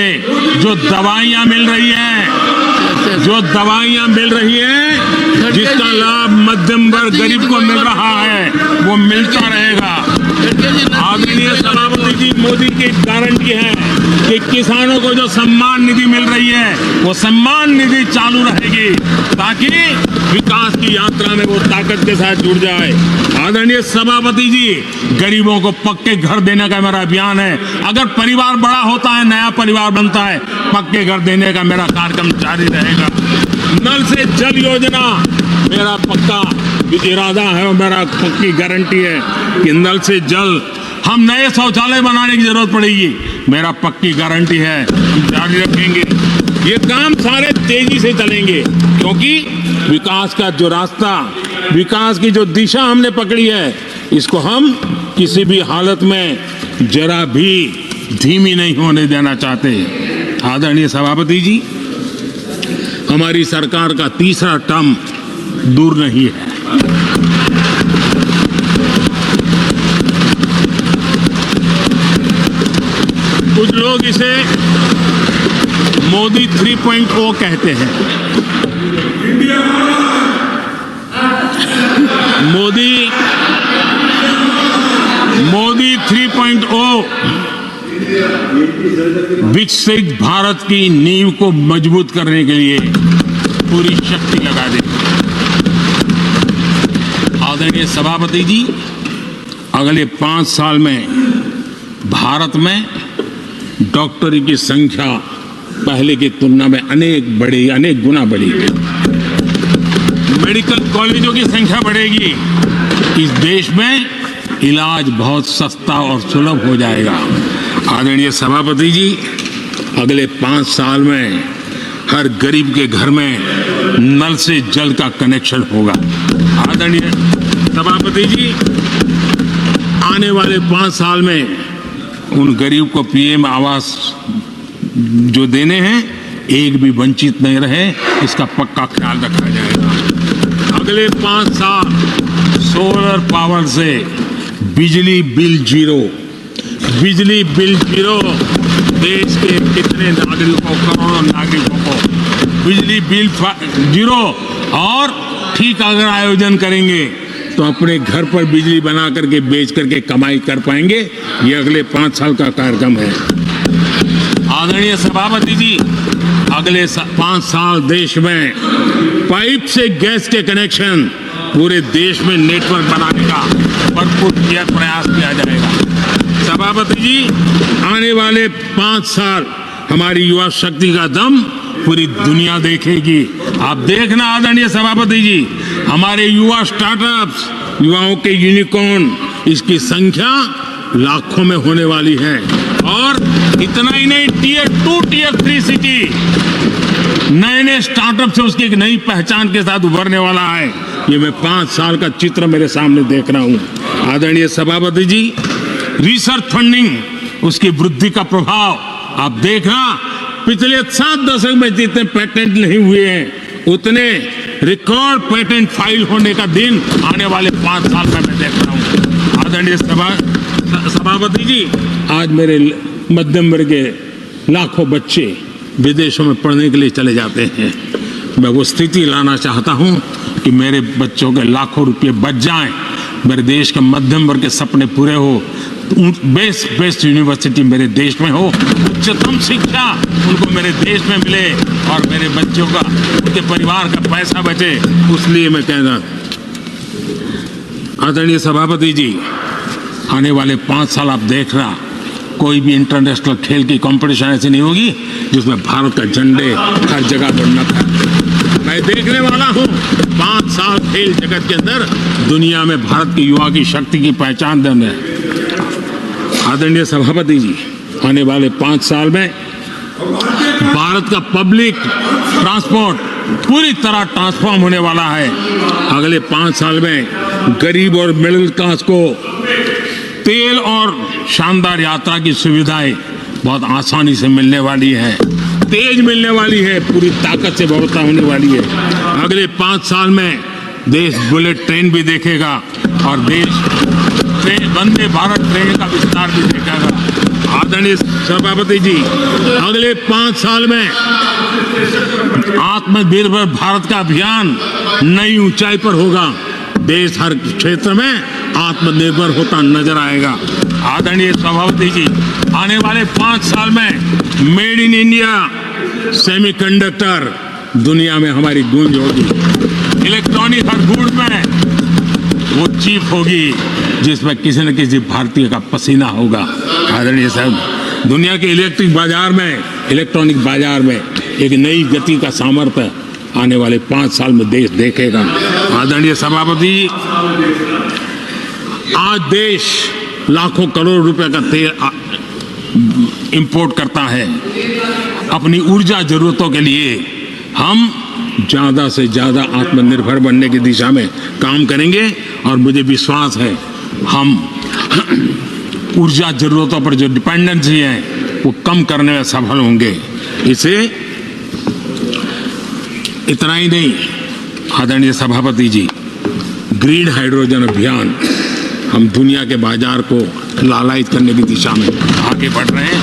जो दवाइयां मिल रही है, जिसका लाभ मध्यम वर्ग गरीब को मिल रहा है, वो मिलता रहेगा। आदरणीय सभापति जी, मोदी की गारंटी है कि किसानों को जो सम्मान निधि मिल रही है, वो सम्मान निधि चालू रहेगी ताकि विकास की यात्रा में वो ताकत के साथ जुड़ जाए। आदरणीय सभापति जी, गरीबों को पक्के घर देने का मेरा अभियान है। अगर परिवार बड़ा होता है, नया परिवार बनता है, पक्के घर देने का मेरा कार्यक्रम जारी रहेगा। नल से जल योजना मेरा पक्का इरादा है और मेरा पक्की गारंटी है कि नल से जल, हम नए शौचालय बनाने की जरूरत पड़ेगी, मेरा पक्की गारंटी है, हम जारी रखेंगे। ये काम सारे तेजी से चलेंगे क्योंकि विकास का जो रास्ता, विकास की जो दिशा हमने पकड़ी है, इसको हम किसी भी हालत में जरा भी धीमी नहीं होने देना चाहते। आदरणीय सभापति जी, हमारी सरकार का तीसरा टर्म दूर नहीं है। कुछ लोग इसे मोदी 3.0 कहते हैं। मोदी 3.0 विकसित भारत की नींव को मजबूत करने के लिए पूरी शक्ति लगा दे। आदरणीय सभापति जी, अगले 5 साल में भारत में डॉक्टरी की संख्या पहले की तुलना में अनेक गुना बढ़ेगी। मेडिकल कॉलेजों की संख्या बढ़ेगी। इस देश में इलाज बहुत सस्ता और सुलभ हो जाएगा। आदरणीय सभापति जी, अगले 5 साल में हर गरीब के घर में नल से जल का कनेक्शन होगा। आदरणीय सभापति जी, आने वाले 5 साल में उन गरीब को पीएम आवास जो देने हैं, एक भी वंचित नहीं रहे, इसका पक्का ख्याल रखा जाएगा। अगले 5 साल सोलर पावर से बिजली बिल जीरो, देश के कितने नागरिकों, करोड़ों नागरिकों को बिजली बिल जीरो। और ठीक अगर आयोजन करेंगे तो अपने घर पर बिजली बना करके बेच करके कमाई कर पाएंगे। ये अगले 5 साल का कार्यक्रम है। आदरणीय सभापति जी, अगले 5 साल देश में पाइप से गैस के कनेक्शन पूरे देश में नेटवर्क बनाने का भरपूर प्रयास किया जाएगा। सभापति जी, आने वाले 5 साल हमारी युवा शक्ति का दम पूरी दुनिया देखेगी। आप देखना आदरणीय सभापति जी, हमारे युवा स्टार्टअप्स, युवाओं के यूनिकॉर्न, इसकी संख्या लाखों में होने वाली है। और इतना ही नहीं, टियर 2, टियर 3 सिटी नए स्टार्टअप से उसकी एक नई पहचान के साथ उभरने वाला है। ये मैं 5 साल का चित्र मेरे सामने देख रहा हूं। आदरणीय सभापति जी, रिसर्च फंडिंग, उसकी वृद्धि का प्रभाव आप देखना। पिछले 7 दशक में जितने पेटेंट नहीं हुए हैं, उतने रिकॉर्ड पेटेंट फाइल होने का दिन आने वाले 5 साल में मैं देख रहा हूं। आदरणीय सभापति जी, आज मेरे मध्यम वर्ग के लाखों बच्चे विदेशों में पढ़ने के लिए चले जाते हैं। मैं वो स्थिति लाना चाहता हूं कि मेरे बच्चों के लाखों रुपए बच जाएं, मेरे देश के मध्यम वर्ग के सपने पूरे हो, बेस्ट यूनिवर्सिटी मेरे देश में हो, उच्चतम शिक्षा उनको मेरे देश में मिले और मेरे बच्चों का, उनके परिवार का पैसा बचे। इसलिए मैं कह रहा, आदरणीय सभापति जी, आने वाले 5 साल आप देख रहा, कोई भी इंटरनेशनल खेल की कंपटीशन ऐसी नहीं होगी जिसमें भारत का झंडे हर जगह बढ़ना था। मैं देखने वाला हूं 5 साल खेल जगत के अंदर दुनिया में भारत के युवा की शक्ति की पहचान देने। आदरणीय सभापति जी, आने वाले 5 साल में भारत का पब्लिक ट्रांसपोर्ट पूरी तरह ट्रांसफॉर्म होने वाला है। अगले 5 साल में गरीब और मिडिल क्लास को तेल और शानदार यात्रा की सुविधाएं बहुत आसानी से मिलने वाली है, तेज मिलने वाली है, पूरी ताकत से बढ़ोतरी होने वाली है। अगले 5 साल में देश बुलेट ट्रेन भी देखेगा और देश वंदे भारत ट्रेन का विस्तार भी देखेगा। आदरणीय सभापति जी, अगले 5 साल में आत्मनिर्भर भारत का अभियान नई ऊंचाई पर होगा। देश हर क्षेत्र में आत्मनिर्भर होता नजर आएगा। आदरणीय सभापति जी, आने वाले 5 साल में मेड इन इंडिया सेमीकंडक्टर दुनिया में हमारी गूंज होगी। इलेक्ट्रॉनिक हर गुड में वो चीप होगी जिसमें किसी न किसी भारतीय का पसीना होगा। आदरणीय साहब, दुनिया के इलेक्ट्रॉनिक बाजार में एक नई गति का सामर्थ्य आने वाले 5 साल में देश देखेगा। आदरणीय सभापति, आज देश लाखों करोड़ रुपए का तेल इंपोर्ट करता है। अपनी ऊर्जा जरूरतों के लिए हम ज्यादा से ज्यादा आत्मनिर्भर बनने की दिशा में काम करेंगे और मुझे विश्वास है हम ऊर्जा जरूरतों पर जो डिपेंडेंसी है वो कम करने में सफल होंगे। इसे इतना ही नहीं, आदरणीय सभापति जी, ग्रीन हाइड्रोजन अभियान हम दुनिया के बाजार को लालायित करने की दिशा में आगे बढ़ रहे हैं।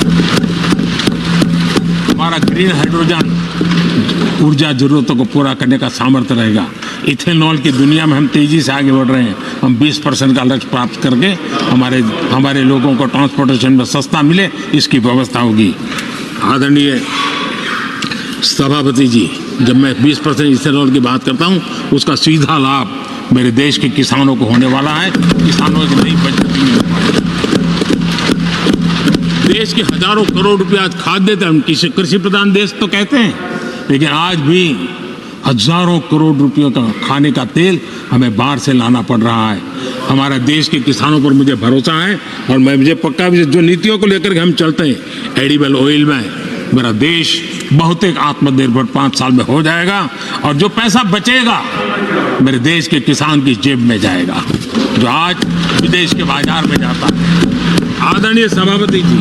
हमारा ग्रीन हाइड्रोजन ऊर्जा जरूरतों को पूरा करने का सामर्थ्य रहेगा। इथेनॉल की दुनिया में हम तेजी से आगे बढ़ रहे हैं। हम 20% का लक्ष्य प्राप्त करके हमारे लोगों को ट्रांसपोर्टेशन में सस्ता मिले, इसकी व्यवस्था होगी। आदरणीय सभापति जी, जब मैं 20% इथेनॉल की बात करता हूं, उसका सीधा लाभ मेरे देश के किसानों को होने वाला है। किसानों की नई बचत भी हो पाएगी। देश के हजारों करोड़ रुपए आज खाद्य तेल, हम कृषि प्रधान देश तो कहते हैं, लेकिन आज भी हजारों करोड़ रुपयों का खाने का तेल हमें बाहर से लाना पड़ रहा है। हमारे देश के किसानों पर मुझे भरोसा है और मुझे पक्का भी जो नीतियों को लेकर के हम चलते हैं, एडिबल ऑयल में मेरा देश बहुत एक आत्मनिर्भर 5 साल में हो जाएगा और जो पैसा बचेगा मेरे देश के किसान की जेब में जाएगा, जो आज विदेश के बाजार में जाता है। आदरणीय सभापति जी,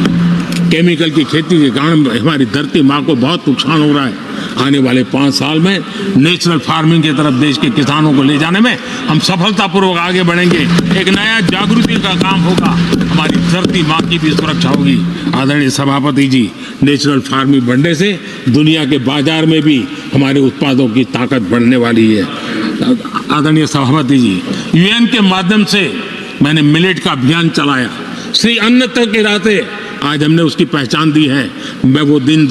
केमिकल की खेती के कारण हमारी धरती माँ को बहुत नुकसान हो रहा है। आने वाले 5 साल में नेचुरल फार्मिंग की तरफ देश के किसानों को ले जाने में हम सफलतापूर्वक आगे बढ़ेंगे। एक नया जागृति का काम होगा, हमारी धरती माँ की भी सुरक्षा होगी। आदरणीय सभापति जी, नेचुरल फार्मिंग बढ़ने से दुनिया के बाजार में भी हमारे उत्पादों की ताकत बढ़ने वाली है। आदरणीय सभापति जी, यूएन के माध्यम से मैंने मिलेट का अभियान चलाया। श्री अन्न तक के रास्ते आज हमने उसकी पहचान दी है। मैं वो दिन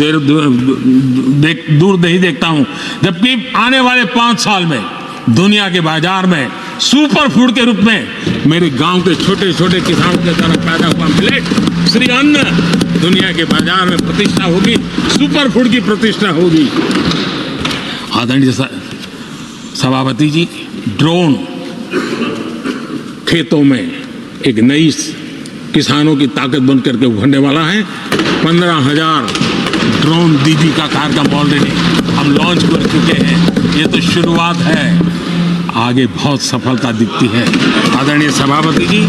दूर नहीं देखता हूं जबकि आने वाले 5 साल में दुनिया के बाजार में सुपर फूड के रूप में मेरे गांव के छोटे छोटे किसानों के द्वारा पैदा हुआ मिलेट, श्री अन्न, दुनिया के बाजार में प्रतिष्ठा होगी, सुपर फूड की प्रतिष्ठा होगी। आदरणीय सभापति जी, ड्रोन खेतों में एक नई किसानों की ताकत बन करके उभरने वाला है। 15,000 ड्रोन दीदी का कार्यक्रम ऑलरेडी हम लॉन्च कर चुके हैं। ये तो शुरुआत है, आगे बहुत सफलता दिखती है। आदरणीय सभापति जी,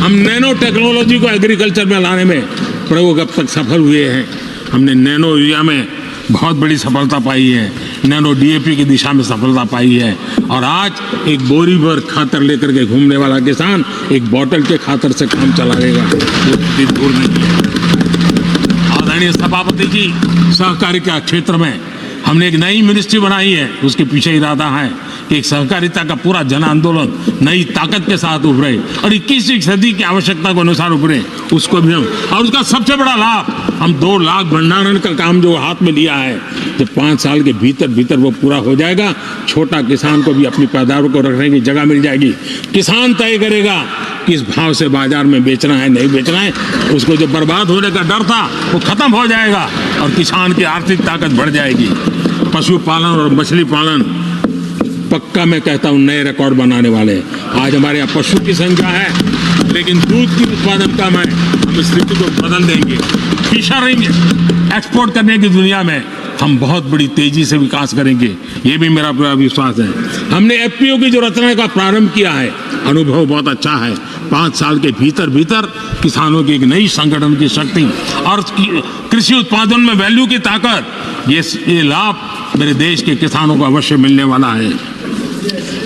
हम नैनो टेक्नोलॉजी को एग्रीकल्चर में लाने में प्रयोग अब तक सफल हुए हैं। हमने नैनो यूरिया में बहुत बड़ी सफलता पाई है, नैनो डीएपी की दिशा में सफलता पाई है और आज एक बोरी भर खातर लेकर के घूमने वाला किसान एक बोतल के खातर से काम चलाएगा, वो दूर नहीं है। आदरणीय सभापति जी, सहकारिता क्षेत्र में हमने एक नई मिनिस्ट्री बनाई है, उसके पीछे इरादा है कि एक सहकारिता का पूरा जन आंदोलन नई ताकत के साथ उभरे और 21वीं सदी की आवश्यकता के अनुसार उभरे, उसको भी हम, और उसका सबसे बड़ा लाभ हम 2 लाख भंडारण का काम जो हाथ में लिया है, जब 5 साल के भीतर भीतर वो पूरा हो जाएगा, छोटा किसान को भी अपनी पैदावार को रखने की जगह मिल जाएगी। किसान तय करेगा किस भाव से बाजार में बेचना है, नहीं बेचना है। उसको जो बर्बाद होने का डर था वो खत्म हो जाएगा और किसान की आर्थिक ताकत बढ़ जाएगी। पशुपालन और मछली पालन पक्का मैं कहता हूँ नए रिकॉर्ड बनाने वाले। आज हमारे यहाँ पशु की संख्या है, लेकिन दूध की उत्पादन कम है। हम स्थिति को बदल देंगे। फिशरिंग एक्सपोर्ट करने की दुनिया में हम बहुत बड़ी तेजी से विकास करेंगे, ये भी मेरा पूरा विश्वास है। हमने एफपीओ की जो रचना का प्रारंभ किया है, अनुभव बहुत अच्छा है। 5 साल के भीतर भीतर किसानों की एक नई संगठन की शक्ति और कृषि उत्पादन में वैल्यू की ताकत, ये लाभ मेरे देश के किसानों को अवश्य मिलने वाला है।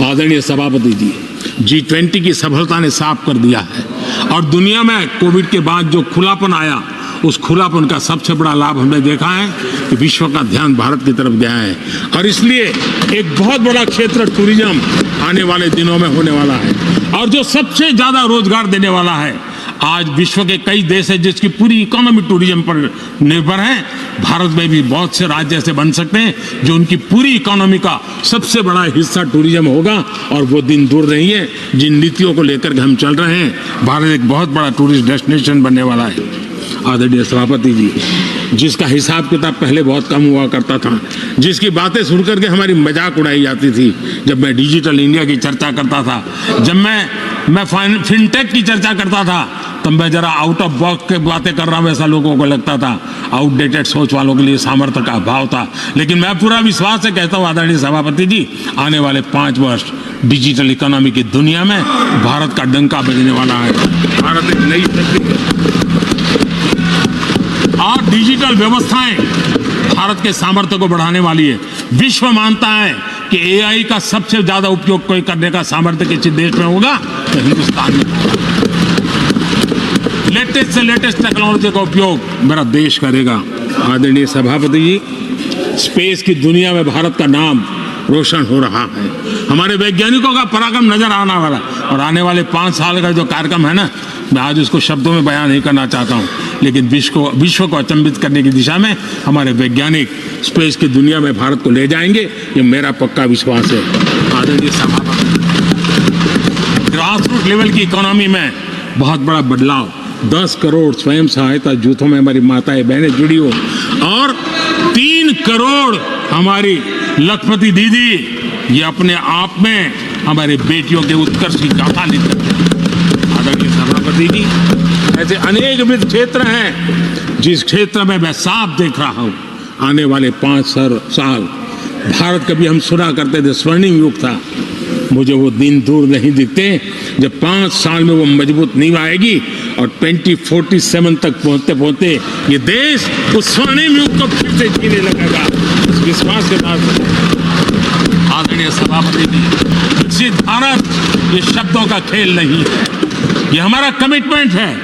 आदरणीय सभापति जी, G20 की सफलता ने साफ कर दिया है और दुनिया में कोविड के बाद जो खुलापन आया, उस खुलापन का सबसे बड़ा लाभ हमने देखा है कि विश्व का ध्यान भारत की तरफ गया है और इसलिए एक बहुत बड़ा क्षेत्र टूरिज्म आने वाले दिनों में होने वाला है और जो सबसे ज्यादा रोजगार देने वाला है। आज विश्व के कई देश हैं जिसकी पूरी इकोनॉमी टूरिज्म पर निर्भर है। भारत में भी बहुत से राज्य ऐसे बन सकते हैं जो उनकी पूरी इकोनॉमी का सबसे बड़ा हिस्सा टूरिज्म होगा और वो दिन दूर नहीं है जिन नीतियों को लेकर के हम चल रहे हैं। भारत एक बहुत बड़ा टूरिस्ट डेस्टिनेशन बनने वाला है। आदरणीय सभापति जी, जिसका हिसाब किताब पहले बहुत कम हुआ करता था, जिसकी बातें सुनकर के हमारी मजाक उड़ाई जाती थी, जब मैं डिजिटल इंडिया की चर्चा करता था, जब मैं फिनटेक की चर्चा करता था, तब मैं जरा आउट ऑफ बॉक्स के बातें कर रहा हूं ऐसा लोगों को लगता था। आउटडेटेड सोच वालों के लिए सामर्थ्य का अभाव था। लेकिन मैं पूरा विश्वास से कहता हूं आदरणीय सभापति जी, आने वाले 5 वर्ष डिजिटल इकोनॉमी की दुनिया में भारत का डंका बजने वाला है। भारत एक नई शक्ति और डिजिटल व्यवस्थाएं भारत के सामर्थ्य को बढ़ाने वाली है। विश्व मानता है कि एआई का सबसे ज्यादा उपयोग कोई करने का सामर्थ्य किसी देश में होगा तो हिंदुस्तान में। लेटेस्ट से लेटेस्ट टेक्नोलॉजी का उपयोग मेरा देश करेगा। आदरणीय सभापति जी, स्पेस की दुनिया में भारत का नाम रोशन हो रहा है। हमारे वैज्ञानिकों का पराक्रम नजर आने वाला और आने वाले 5 साल का जो कार्यक्रम है ना, मैं आज उसको शब्दों में बयान नहीं करना चाहता हूं, लेकिन विश्व को अचंभित करने की दिशा में हमारे वैज्ञानिक स्पेस की दुनिया में भारत को ले जाएंगे, ये मेरा पक्का विश्वास है। आदरणीय सभापति, ग्रास रूट लेवल की इकोनॉमी में बहुत बड़ा बदलाव, 10 करोड़ स्वयं सहायता जूथों में हमारी माताएं बहनें जुड़ी हो और 3 करोड़ हमारी लखपति दीदी, ये अपने आप में हमारे बेटियों के उत्कर्ष की गाथा लिखते हैं। आदरणीय सभापति जी, ऐसे अनेक विविध क्षेत्र हैं जिस क्षेत्र में मैं साफ देख रहा हूं आने वाले 5 साल भारत कभी हम सुना करते थे स्वर्णिम युग था। मुझे वो दिन दूर नहीं दिखते जब 5 साल में वो मजबूत नींव आएगी और 2047 तक पहुंचते पहुंचते ये देश उस स्वर्णिम युग को फिर से जीने लगेगा। इस विश्वास के साथ आदरणीय सभापति जी, विकसित भारत ये शब्दों का खेल नहीं है, ये हमारा कमिटमेंट है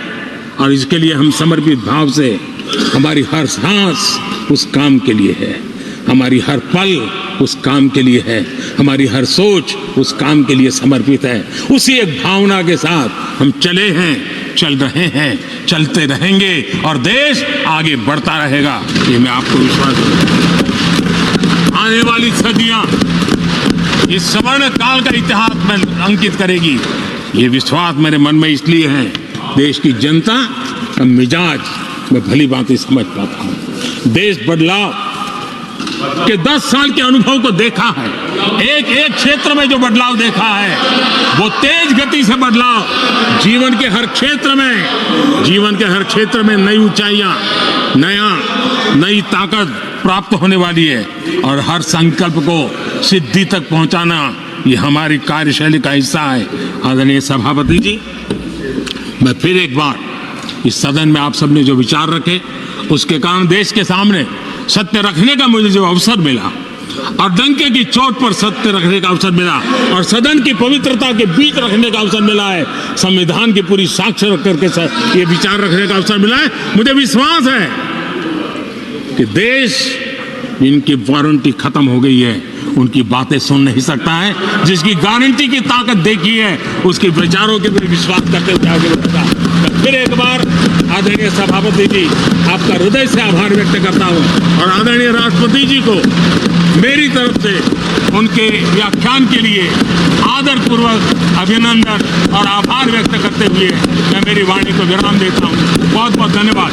और इसके लिए हम समर्पित भाव से, हमारी हर सांस उस काम के लिए है, हमारी हर पल उस काम के लिए है, हमारी हर सोच उस काम के लिए समर्पित है। उसी एक भावना के साथ हम चले हैं, चल रहे हैं, चलते रहेंगे और देश आगे बढ़ता रहेगा, ये मैं आपको विश्वास दूं। आने वाली सदियां इस स्वर्ण काल का इतिहास में अंकित करेगी, ये विश्वास मेरे मन में इसलिए है, देश की जनता का मिजाज मैं भली भांति समझ पाता हूं। देश बदलाव के 10 साल के अनुभव को देखा है, एक एक क्षेत्र में जो बदलाव देखा है वो तेज गति से बदलाव जीवन के हर क्षेत्र में नई ऊंचाइयां, नई ताकत प्राप्त होने वाली है और हर संकल्प को सिद्धि तक पहुंचाना ये हमारी कार्यशैली का हिस्सा है। आदरणीय सभापति जी, मैं फिर एक बार इस सदन में आप सबने जो विचार रखे उसके कारण देश के सामने सत्य रखने का मुझे जो अवसर मिला और डंके की चोट पर सत्य रखने का अवसर मिला और सदन की पवित्रता के बीच रखने का अवसर मिला है, संविधान की पूरी साक्ष्य रख करके ये विचार रखने का अवसर मिला है, मुझे विश्वास है कि देश जिनकी वारंटी खत्म हो गई है उनकी बातें सुन नहीं सकता है, जिसकी गारंटी की ताकत देखी है उसके विचारों के भी विश्वास करते हुए आगे बढ़ता। मैं फिर एक बार आदरणीय सभापति जी आपका हृदय से आभार व्यक्त करता हूं और आदरणीय राष्ट्रपति जी को मेरी तरफ से उनके व्याख्यान के लिए आदरपूर्वक अभिनंदन और आभार व्यक्त करते हुए मैं मेरी वाणी को विराम देता हूं। बहुत बहुत धन्यवाद।